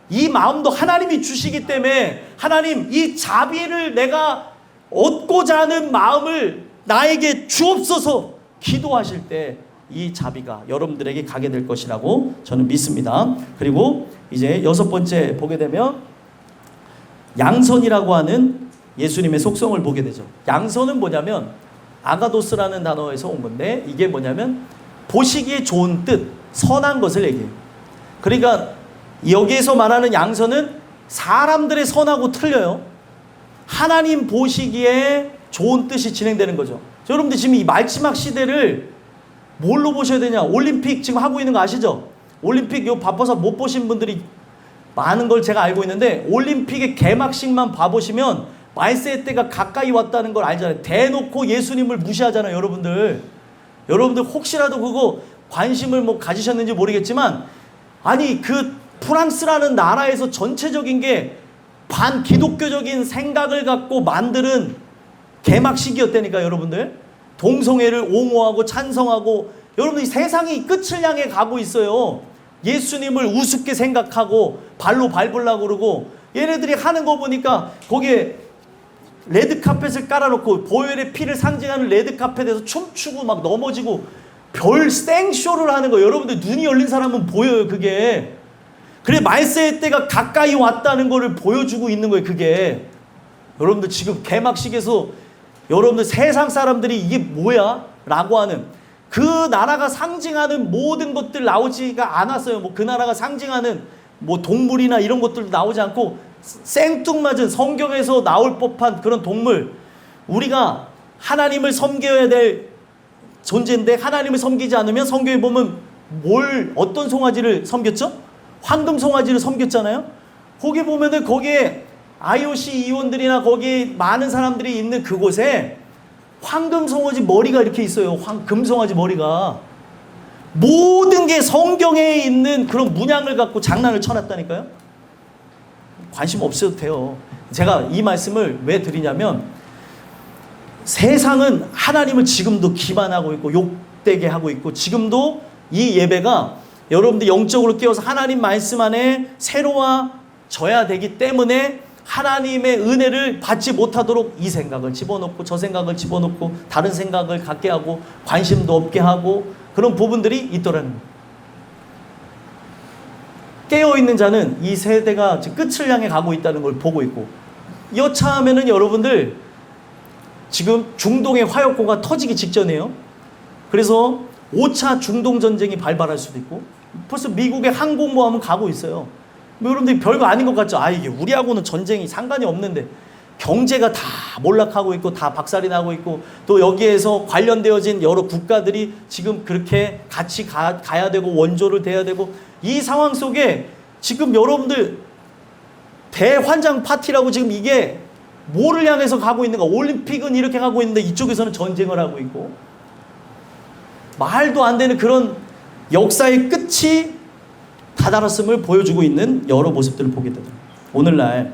이 마음도 하나님이 주시기 때문에 하나님 이 자비를 내가 얻고자 하는 마음을 나에게 주옵소서 기도하실 때 이 자비가 여러분들에게 가게 될 것이라고 저는 믿습니다. 그리고 이제 6번째 보게 되면 양선이라고 하는 예수님의 속성을 보게 되죠. 양선은 뭐냐면 아가도스라는 단어에서 온 건데 이게 뭐냐면 보시기에 좋은 뜻, 선한 것을 얘기해요. 그러니까 여기에서 말하는 양선은 사람들의 선하고 틀려요. 하나님 보시기에 좋은 뜻이 진행되는 거죠. 여러분들 지금 이 마지막 시대를 뭘로 보셔야 되냐? 올림픽 지금 하고 있는 거 아시죠? 올림픽 요 바빠서 못 보신 분들이 많은 걸 제가 알고 있는데 올림픽의 개막식만 봐보시면 말세의 때가 가까이 왔다는 걸 알잖아요. 대놓고 예수님을 무시하잖아요, 여러분들. 여러분들 혹시라도 그거 관심을 뭐 가지셨는지 모르겠지만 아니 그 프랑스라는 나라에서 전체적인 게 반기독교적인 생각을 갖고 만드는 개막식이었다니까 여러분들. 동성애를 옹호하고 찬성하고 여러분들 세상이 끝을 향해 가고 있어요. 예수님을 우습게 생각하고 발로 밟으려고 그러고 얘네들이 하는 거 보니까 거기에 레드카펫을 깔아놓고 보혈의 피를 상징하는 레드카펫에서 춤추고 막 넘어지고 별 생쇼를 하는 거예요. 여러분들 눈이 열린 사람은 보여요 그게. 그래 말세의 때가 가까이 왔다는 거를 보여주고 있는 거예요 그게. 여러분들 지금 개막식에서 여러분들 세상 사람들이 이게 뭐야? 라고 하는 그 나라가 상징하는 모든 것들 나오지가 않았어요. 뭐 그 나라가 상징하는 뭐 동물이나 이런 것들도 나오지 않고 생뚱맞은 성경에서 나올 법한 그런 동물. 우리가 하나님을 섬겨야 될 존재인데 하나님을 섬기지 않으면 성경에 보면 어떤 송아지를 섬겼죠? 황금 송아지를 섬겼잖아요. 거기 보면은 거기에 IOC 의원들이나 거기 많은 사람들이 있는 그곳에 황금 송아지 머리가 이렇게 있어요. 금송아지 머리가. 모든 게 성경에 있는 그런 문양을 갖고 장난을 쳐놨다니까요. 관심 없어도 돼요. 제가 이 말씀을 왜 드리냐면 세상은 하나님을 지금도 기만하고 있고 욕되게 하고 있고 지금도 이 예배가 여러분들 영적으로 깨워서 하나님 말씀 안에 새로워져야 되기 때문에 하나님의 은혜를 받지 못하도록 이 생각을 집어넣고 저 생각을 집어넣고 다른 생각을 갖게 하고 관심도 없게 하고 그런 부분들이 있더라는 거예요. 깨어있는 자는 이 세대가 지금 끝을 향해 가고 있다는 걸 보고 있고 여차하면은 여러분들 지금 중동의 화약고가 터지기 직전이에요. 그래서 5차 중동 전쟁이 발발할 수도 있고 벌써 미국의 항공모함은 가고 있어요. 뭐 여러분들이 별거 아닌 것 같죠? 이게 우리하고는 전쟁이 상관이 없는데 경제가 다 몰락하고 있고 다 박살이 나고 있고 또 여기에서 관련되어진 여러 국가들이 지금 그렇게 같이 가야 되고 원조를 대야 되고 이 상황 속에 지금 여러분들 대환장 파티라고 지금 이게 뭐를 향해서 가고 있는가? 올림픽은 이렇게 가고 있는데 이쪽에서는 전쟁을 하고 있고 말도 안 되는 그런 역사의 끝이 다다랐음을 보여주고 있는 여러 모습들을 보게 되더라고요. 오늘날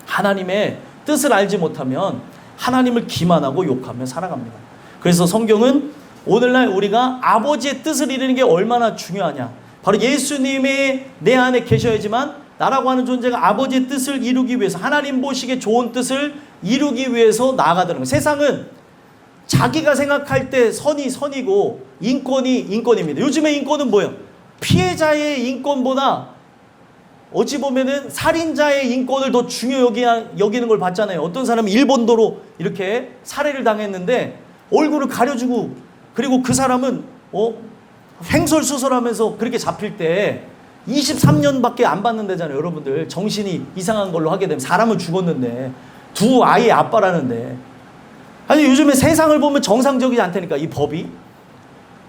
하나님의 뜻을 알지 못하면 하나님을 기만하고 욕하며 살아갑니다. 그래서 성경은 오늘날 우리가 아버지의 뜻을 이루는 게 얼마나 중요하냐. 바로 예수님이 내 안에 계셔야지만 나라고 하는 존재가 아버지의 뜻을 이루기 위해서 하나님 보시기에 좋은 뜻을 이루기 위해서 나아가더라는 거예요. 세상은 자기가 생각할 때 선이 선이고 인권이 인권입니다. 요즘의 인권은 뭐예요? 피해자의 인권보다 어찌 보면은 살인자의 인권을 더 여기는 걸 봤잖아요. 어떤 사람은 일본도로 이렇게 살해를 당했는데 얼굴을 가려주고 그리고 그 사람은 횡설수설하면서 그렇게 잡힐 때 23년밖에 안 받는다잖아요. 여러분들 정신이 이상한 걸로 하게 되면 사람은 죽었는데 두 아이의 아빠라는데 아니 요즘에 세상을 보면 정상적이지 않다니까 이 법이.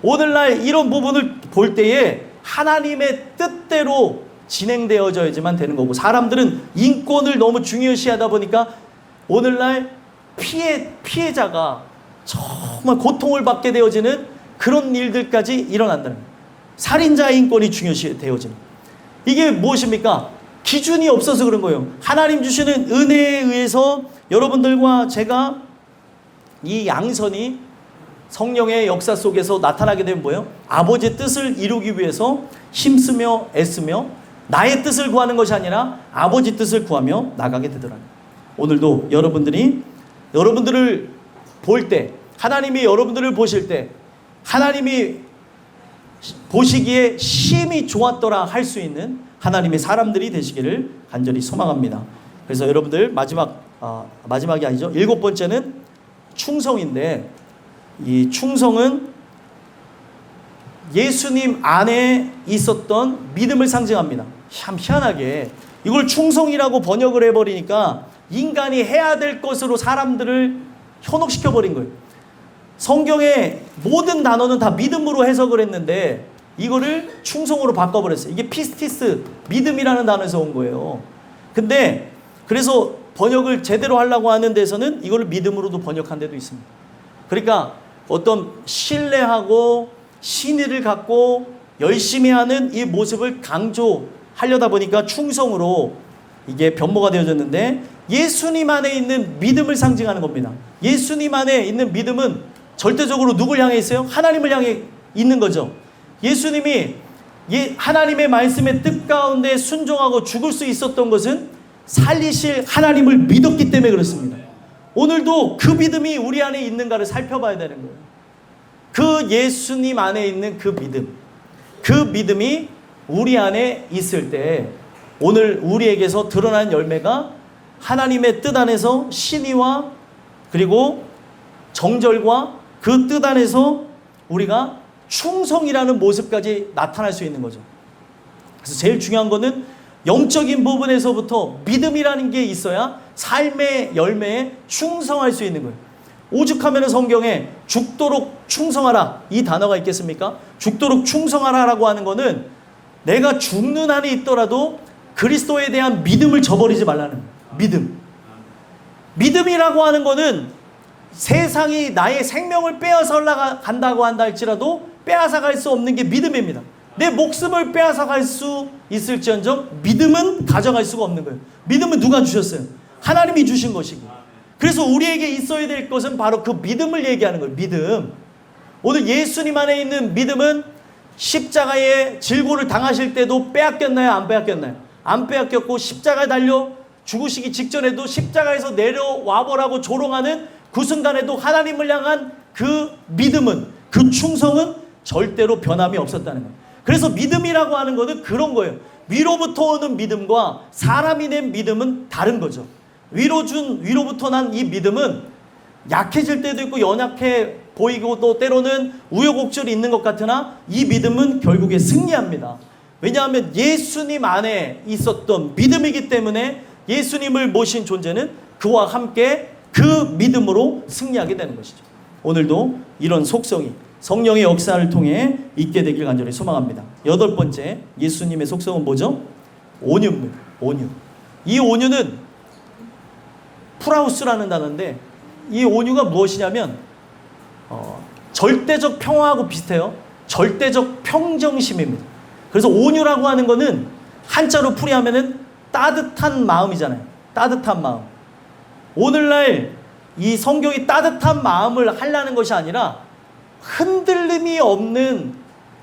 오늘날 이런 부분을 볼 때에 하나님의 뜻대로 진행되어져야지만 되는 거고 사람들은 인권을 너무 중요시하다 보니까 오늘날 피해자가 정말 고통을 받게 되어지는 그런 일들까지 일어난다는 거예요. 살인자의 인권이 중요시 되어지는 이게 무엇입니까? 기준이 없어서 그런 거예요. 하나님 주시는 은혜에 의해서 여러분들과 제가 이 양선이 성령의 역사 속에서 나타나게 되면 뭐예요? 아버지의 뜻을 이루기 위해서 힘쓰며 애쓰며 나의 뜻을 구하는 것이 아니라 아버지 뜻을 구하며 나가게 되더라고요. 오늘도 여러분들을 볼 때 하나님이 여러분들을 보실 때 하나님이 보시기에 심히 좋았더라 할 수 있는 하나님의 사람들이 되시기를 간절히 소망합니다. 그래서 여러분들 마지막이 아니죠. 7번째는 충성인데 이 충성은 예수님 안에 있었던 믿음을 상징합니다. 참 희한하게 이걸 충성이라고 번역을 해버리니까 인간이 해야 될 것으로 사람들을 현혹시켜버린 거예요. 성경의 모든 단어는 다 믿음으로 해석을 했는데 이거를 충성으로 바꿔버렸어요. 이게 피스티스, 믿음이라는 단어에서 온 거예요. 근데 그래서 번역을 제대로 하려고 하는 데서는 이걸 믿음으로도 번역한 데도 있습니다. 그러니까 어떤 신뢰하고 신의를 갖고 열심히 하는 이 모습을 강조하려다 보니까 충성으로 이게 변모가 되어졌는데 예수님 안에 있는 믿음을 상징하는 겁니다. 예수님 안에 있는 믿음은 절대적으로 누굴 향해 있어요? 하나님을 향해 있는 거죠. 예수님이 하나님의 말씀의 뜻 가운데 순종하고 죽을 수 있었던 것은 살리실 하나님을 믿었기 때문에 그렇습니다. 오늘도 그 믿음이 우리 안에 있는가를 살펴봐야 되는 거예요. 그 예수님 안에 있는 그 믿음이 우리 안에 있을 때 오늘 우리에게서 드러난 열매가 하나님의 뜻 안에서 신의와 그리고 정절과 그 뜻 안에서 우리가 충성이라는 모습까지 나타날 수 있는 거죠. 그래서 제일 중요한 거는 영적인 부분에서부터 믿음이라는 게 있어야 삶의 열매에 충성할 수 있는 거예요. 오죽하면 성경에 죽도록 충성하라 이 단어가 있겠습니까? 죽도록 충성하라라고 하는 거는 내가 죽는 한이 있더라도 그리스도에 대한 믿음을 저버리지 말라는 믿음. 믿음이라고 하는 거는 세상이 나의 생명을 빼앗아 간다고 한다 할지라도 빼앗아 갈 수 없는 게 믿음입니다. 내 목숨을 빼앗아 갈 수 있을지언정 믿음은 가져갈 수가 없는 거예요. 믿음은 누가 주셨어요? 하나님이 주신 것이고. 그래서 우리에게 있어야 될 것은 바로 그 믿음을 얘기하는 거예요. 믿음. 오늘 예수님 안에 있는 믿음은 십자가의 질고를 당하실 때도 빼앗겼나요? 안 빼앗겼나요? 안 빼앗겼고 십자가에 달려 죽으시기 직전에도 십자가에서 내려와 보라고 조롱하는 그 순간에도 하나님을 향한 그 믿음은, 그 충성은 절대로 변함이 없었다는 거예요. 그래서 믿음이라고 하는 것은 그런 거예요. 위로부터 오는 믿음과 사람이 낸 믿음은 다른 거죠. 위로부터 난 이 믿음은 약해질 때도 있고 연약해 보이고 또 때로는 우여곡절이 있는 것 같으나 이 믿음은 결국에 승리합니다. 왜냐하면 예수님 안에 있었던 믿음이기 때문에 예수님을 모신 존재는 그와 함께 그 믿음으로 승리하게 되는 것이죠. 오늘도 이런 속성이 성령의 역사를 통해 있게 되길 간절히 소망합니다. 8번째 예수님의 속성은 뭐죠? 온유입니다. 온유. 이 온유는 프라우스라는 단어인데 이 온유가 무엇이냐면 절대적 평화하고 비슷해요. 절대적 평정심입니다. 그래서 온유라고 하는 거는 한자로 풀이하면은 따뜻한 마음이잖아요. 따뜻한 마음. 오늘날 이 성경이 따뜻한 마음을 하려는 것이 아니라 흔들림이 없는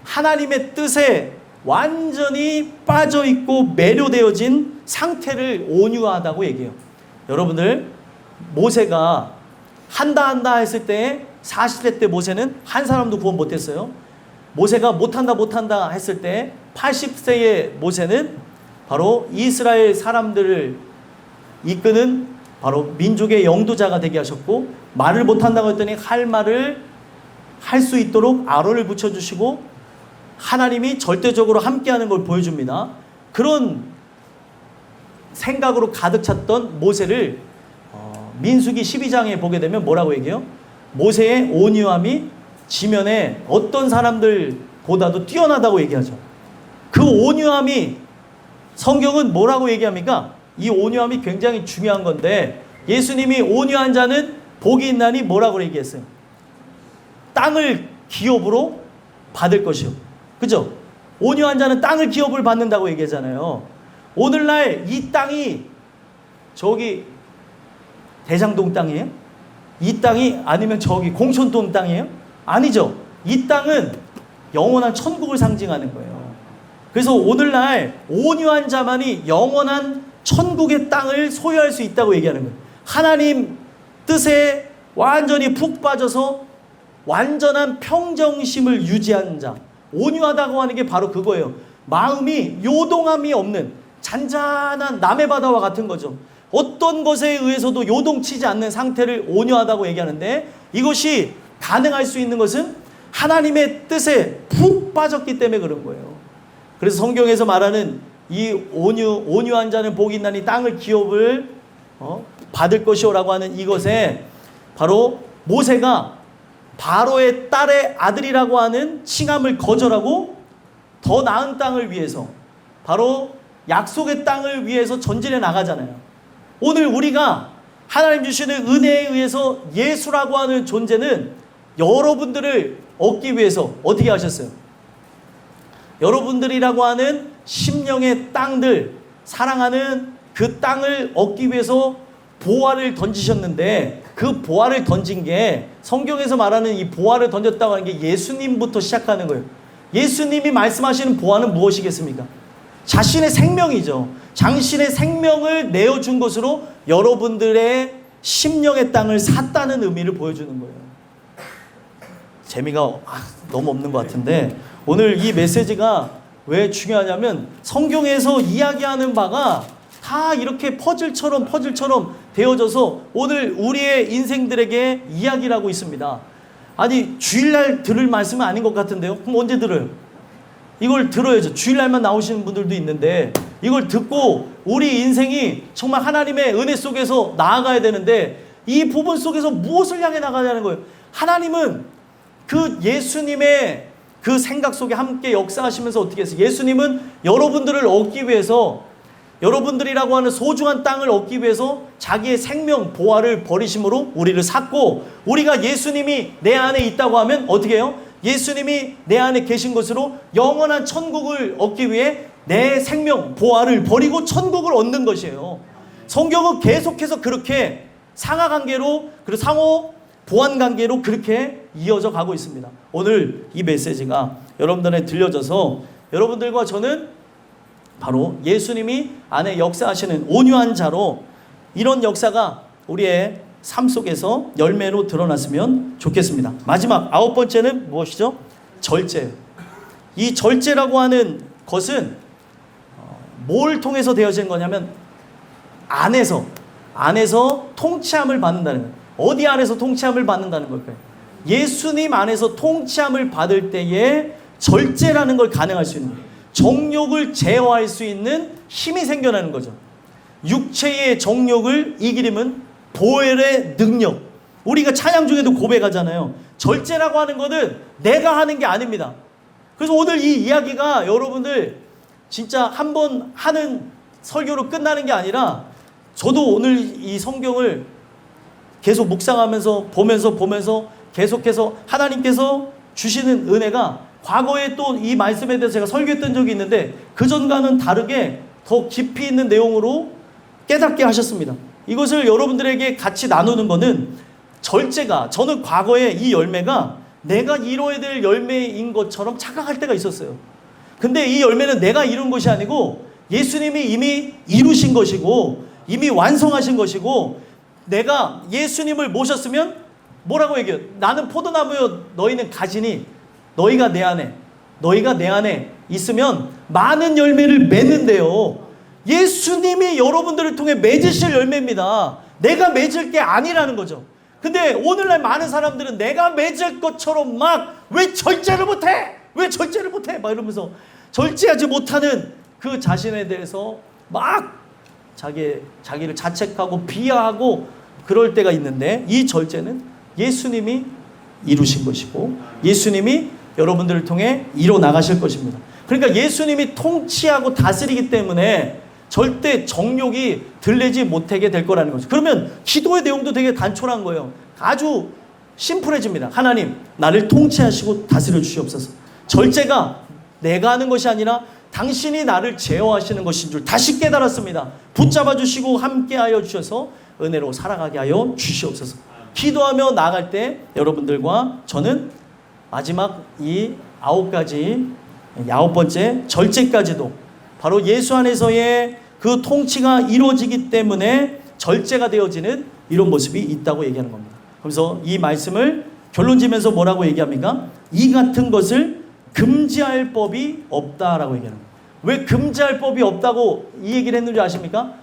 하나님의 뜻에 완전히 빠져있고 매료되어진 상태를 온유하다고 얘기해요. 여러분들 모세가 한다 했을 때 40세 때 모세는 한 사람도 구원 못했어요. 모세가 못한다 했을 때 80세의 모세는 바로 이스라엘 사람들을 이끄는 바로 민족의 영도자가 되게 하셨고 말을 못한다고 했더니 할 말을 할 수 있도록 아론을 붙여주시고 하나님이 절대적으로 함께하는 걸 보여줍니다. 그런 생각으로 가득 찼던 모세를 민수기 12장에 보게 되면 뭐라고 얘기해요? 모세의 온유함이 지면에 어떤 사람들보다도 뛰어나다고 얘기하죠. 그 온유함이 성경은 뭐라고 얘기합니까? 이 온유함이 굉장히 중요한 건데 예수님이 온유한 자는 복이 있나니 뭐라고 얘기했어요? 땅을 기업으로 받을 것이요. 그죠? 온유한 자는 땅을 기업을 받는다고 얘기하잖아요. 오늘날 이 땅이 저기 대장동 땅이에요? 이 땅이 아니면 저기 공촌동 땅이에요? 아니죠. 이 땅은 영원한 천국을 상징하는 거예요. 그래서 오늘날 온유한 자만이 영원한 천국의 땅을 소유할 수 있다고 얘기하는 거예요. 하나님 뜻에 완전히 푹 빠져서 완전한 평정심을 유지한 자. 온유하다고 하는 게 바로 그거예요. 마음이 요동함이 없는 잔잔한 남의 바다와 같은 거죠. 어떤 것에 의해서도 요동치지 않는 상태를 온유하다고 얘기하는데 이것이 가능할 수 있는 것은 하나님의 뜻에 푹 빠졌기 때문에 그런 거예요. 그래서 성경에서 말하는 이 온유한 자는 복이 있나니 땅을 기업을 받을 것이오라고 하는 이것에 바로 모세가 바로의 딸의 아들이라고 하는 칭함을 거절하고 더 나은 땅을 위해서 바로 약속의 땅을 위해서 전진해 나가잖아요. 오늘 우리가 하나님 주시는 은혜에 의해서 예수라고 하는 존재는 여러분들을 얻기 위해서 어떻게 하셨어요? 여러분들이라고 하는 심령의 땅들, 사랑하는 그 땅을 얻기 위해서 보화를 던지셨는데 그 보화를 던진 게 성경에서 말하는 이 보화를 던졌다고 하는 게 예수님부터 시작하는 거예요. 예수님이 말씀하시는 보화는 무엇이겠습니까? 자신의 생명이죠. 당신의 생명을 내어준 것으로 여러분들의 심령의 땅을 샀다는 의미를 보여주는 거예요. 재미가 너무 없는 것 같은데 오늘 이 메시지가 왜 중요하냐면 성경에서 이야기하는 바가 다 이렇게 퍼즐처럼 되어져서 오늘 우리의 인생들에게 이야기를 하고 있습니다. 아니 주일날 들을 말씀은 아닌 것 같은데요. 그럼 언제 들어요? 이걸 들어야죠. 주일날만 나오시는 분들도 있는데 이걸 듣고 우리 인생이 정말 하나님의 은혜 속에서 나아가야 되는데 이 부분 속에서 무엇을 향해 나가냐는 거예요. 하나님은 그 예수님의 그 생각 속에 함께 역사하시면서 어떻게 했어요? 예수님은 여러분들을 얻기 위해서 여러분들이라고 하는 소중한 땅을 얻기 위해서 자기의 생명 보화를 버리심으로 우리를 샀고 우리가 예수님이 내 안에 있다고 하면 어떻게 해요? 예수님이 내 안에 계신 것으로 영원한 천국을 얻기 위해 내 생명 보화를 버리고 천국을 얻는 것이에요. 성경은 계속해서 그렇게 상하관계로 그리고 상호 보완관계로 그렇게 이어져 가고 있습니다. 오늘 이 메시지가 여러분들에 들려져서 여러분들과 저는 바로 예수님이 안에 역사하시는 온유한 자로 이런 역사가 우리의 삶 속에서 열매로 드러났으면 좋겠습니다. 마지막 9번째는 무엇이죠? 절제. 이 절제라고 하는 것은 뭘 통해서 되어진 거냐면 안에서 통치함을 받는다는 거예요. 어디 안에서 통치함을 받는다는 걸까요? 예수님 안에서 통치함을 받을 때에 절제라는 걸 가능할 수 있는 거예요. 정욕을 제어할 수 있는 힘이 생겨나는 거죠. 육체의 정욕을 이기려면 보혈의 능력. 우리가 찬양 중에도 고백하잖아요. 절제라고 하는 것은 내가 하는 게 아닙니다. 그래서 오늘 이 이야기가 여러분들 진짜 한 번 하는 설교로 끝나는 게 아니라 저도 오늘 이 성경을 계속 묵상하면서 보면서 계속해서 하나님께서 주시는 은혜가 과거에 또 이 말씀에 대해서 제가 설교했던 적이 있는데 그전과는 다르게 더 깊이 있는 내용으로 깨닫게 하셨습니다. 이것을 여러분들에게 같이 나누는 것은 절제가 저는 과거에 이 열매가 내가 이뤄야 될 열매인 것처럼 착각할 때가 있었어요. 근데 이 열매는 내가 이룬 것이 아니고 예수님이 이미 이루신 것이고 이미 완성하신 것이고 내가 예수님을 모셨으면 뭐라고 얘기해요? 나는 포도나무요 너희는 가지니 너희가 내 안에 있으면 많은 열매를 맺는데요. 예수님이 여러분들을 통해 맺으실 열매입니다. 내가 맺을 게 아니라는 거죠. 근데 오늘날 많은 사람들은 내가 맺을 것처럼 막 왜 절제를 못해? 못해 막 이러면서 절제하지 못하는 그 자신에 대해서 막 자기를 자책하고 비하하고 그럴 때가 있는데, 이 절제는 예수님이 이루신 것이고 예수님이 여러분들을 통해 이뤄 나가실 것입니다. 그러니까 예수님이 통치하고 다스리기 때문에 절대 정욕이 들리지 못하게 될 거라는 거죠. 그러면 기도의 내용도 되게 단촐한 거예요. 아주 심플해집니다. 하나님, 나를 통치하시고 다스려 주시옵소서. 절제가 내가 하는 것이 아니라 당신이 나를 제어하시는 것인 줄 다시 깨달았습니다. 붙잡아 주시고 함께하여 주셔서 은혜로 살아가게 하여 주시옵소서. 기도하며 나아갈 때 여러분들과 저는 마지막 이 9번째 절제까지도 바로 예수 안에서의 그 통치가 이루어지기 때문에 절제가 되어지는 이런 모습이 있다고 얘기하는 겁니다. 그래서 이 말씀을 결론 지면서 뭐라고 얘기합니까? 이 같은 것을 금지할 법이 없다라고 얘기하는 거예요. 왜 금지할 법이 없다고 이 얘기를 했는지 아십니까?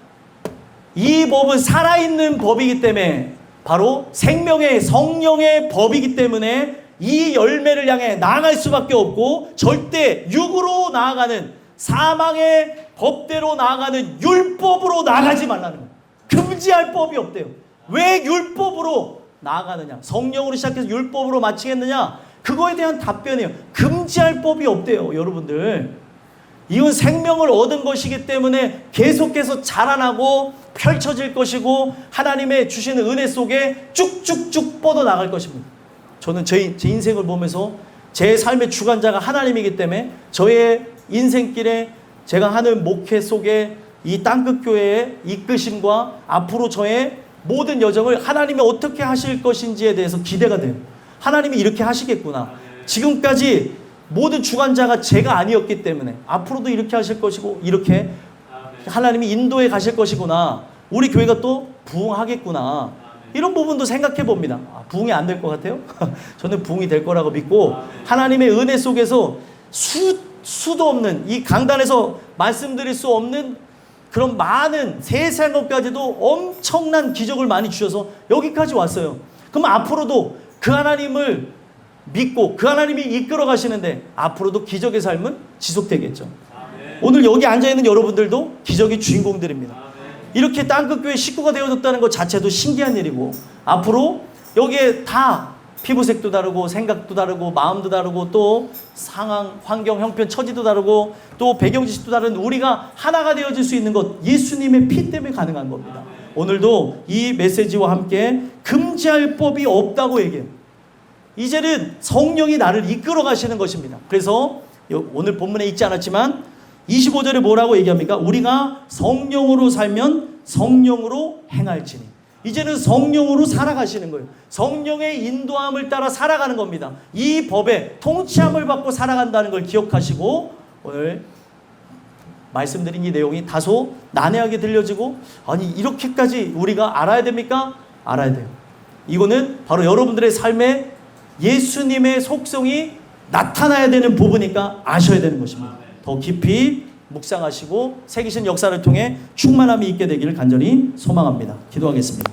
이 법은 살아있는 법이기 때문에, 바로 생명의 성령의 법이기 때문에 이 열매를 향해 나아갈 수밖에 없고, 절대 육으로 나아가는 사망의 법대로 나아가는 율법으로 나아가지 말라는 거예요. 금지할 법이 없대요. 왜 율법으로 나아가느냐? 성령으로 시작해서 율법으로 마치겠느냐? 그거에 대한 답변이에요. 금지할 법이 없대요. 여러분들, 이건 생명을 얻은 것이기 때문에 계속해서 자라나고 펼쳐질 것이고 하나님의 주시는 은혜 속에 쭉쭉쭉 뻗어나갈 것입니다. 저는 제 인생을 보면서 제 삶의 주관자가 하나님이기 때문에 저의 인생길에 제가 하는 목회 속에 이 땅끝교회의 이끄심과 앞으로 저의 모든 여정을 하나님이 어떻게 하실 것인지에 대해서 기대가 돼요. 하나님이 이렇게 하시겠구나. 지금까지 모든 주관자가 제가 아니었기 때문에 앞으로도 이렇게 하실 것이고 이렇게 하나님이 인도해 가실 것이구나. 우리 교회가 또 부흥하겠구나. 이런 부분도 생각해 봅니다. 부흥이 안 될 것 같아요? 저는 부흥이 될 거라고 믿고, 하나님의 은혜 속에서 수도 없는, 이 강단에서 말씀드릴 수 없는 그런 많은 세세한 것까지도 엄청난 기적을 많이 주셔서 여기까지 왔어요. 그럼 앞으로도 그 하나님을 믿고 그 하나님이 이끌어 가시는데 앞으로도 기적의 삶은 지속되겠죠. 오늘 여기 앉아있는 여러분들도 기적의 주인공들입니다. 이렇게 땅끝교회 식구가 되어졌다는 것 자체도 신기한 일이고, 앞으로 여기에 다 피부색도 다르고 생각도 다르고 마음도 다르고 또 상황, 환경, 형편, 처지도 다르고 또 배경 지식도 다른 우리가 하나가 되어질 수 있는 것, 예수님의 피 때문에 가능한 겁니다. 오늘도 이 메시지와 함께 금지할 법이 없다고 얘기해요. 이제는 성령이 나를 이끌어 가시는 것입니다. 그래서 오늘 본문에 읽지 않았지만 25절에 뭐라고 얘기합니까? 우리가 성령으로 살면 성령으로 행할지니. 이제는 성령으로 살아가시는 거예요. 성령의 인도함을 따라 살아가는 겁니다. 이 법에 통치함을 받고 살아간다는 걸 기억하시고, 오늘 말씀드린 이 내용이 다소 난해하게 들려지고, 아니 이렇게까지 우리가 알아야 됩니까? 알아야 돼요. 이거는 바로 여러분들의 삶에 예수님의 속성이 나타나야 되는 부분이니까 아셔야 되는 것입니다. 더 깊이 묵상하시고 새기신 역사를 통해 충만함이 있게 되기를 간절히 소망합니다. 기도하겠습니다.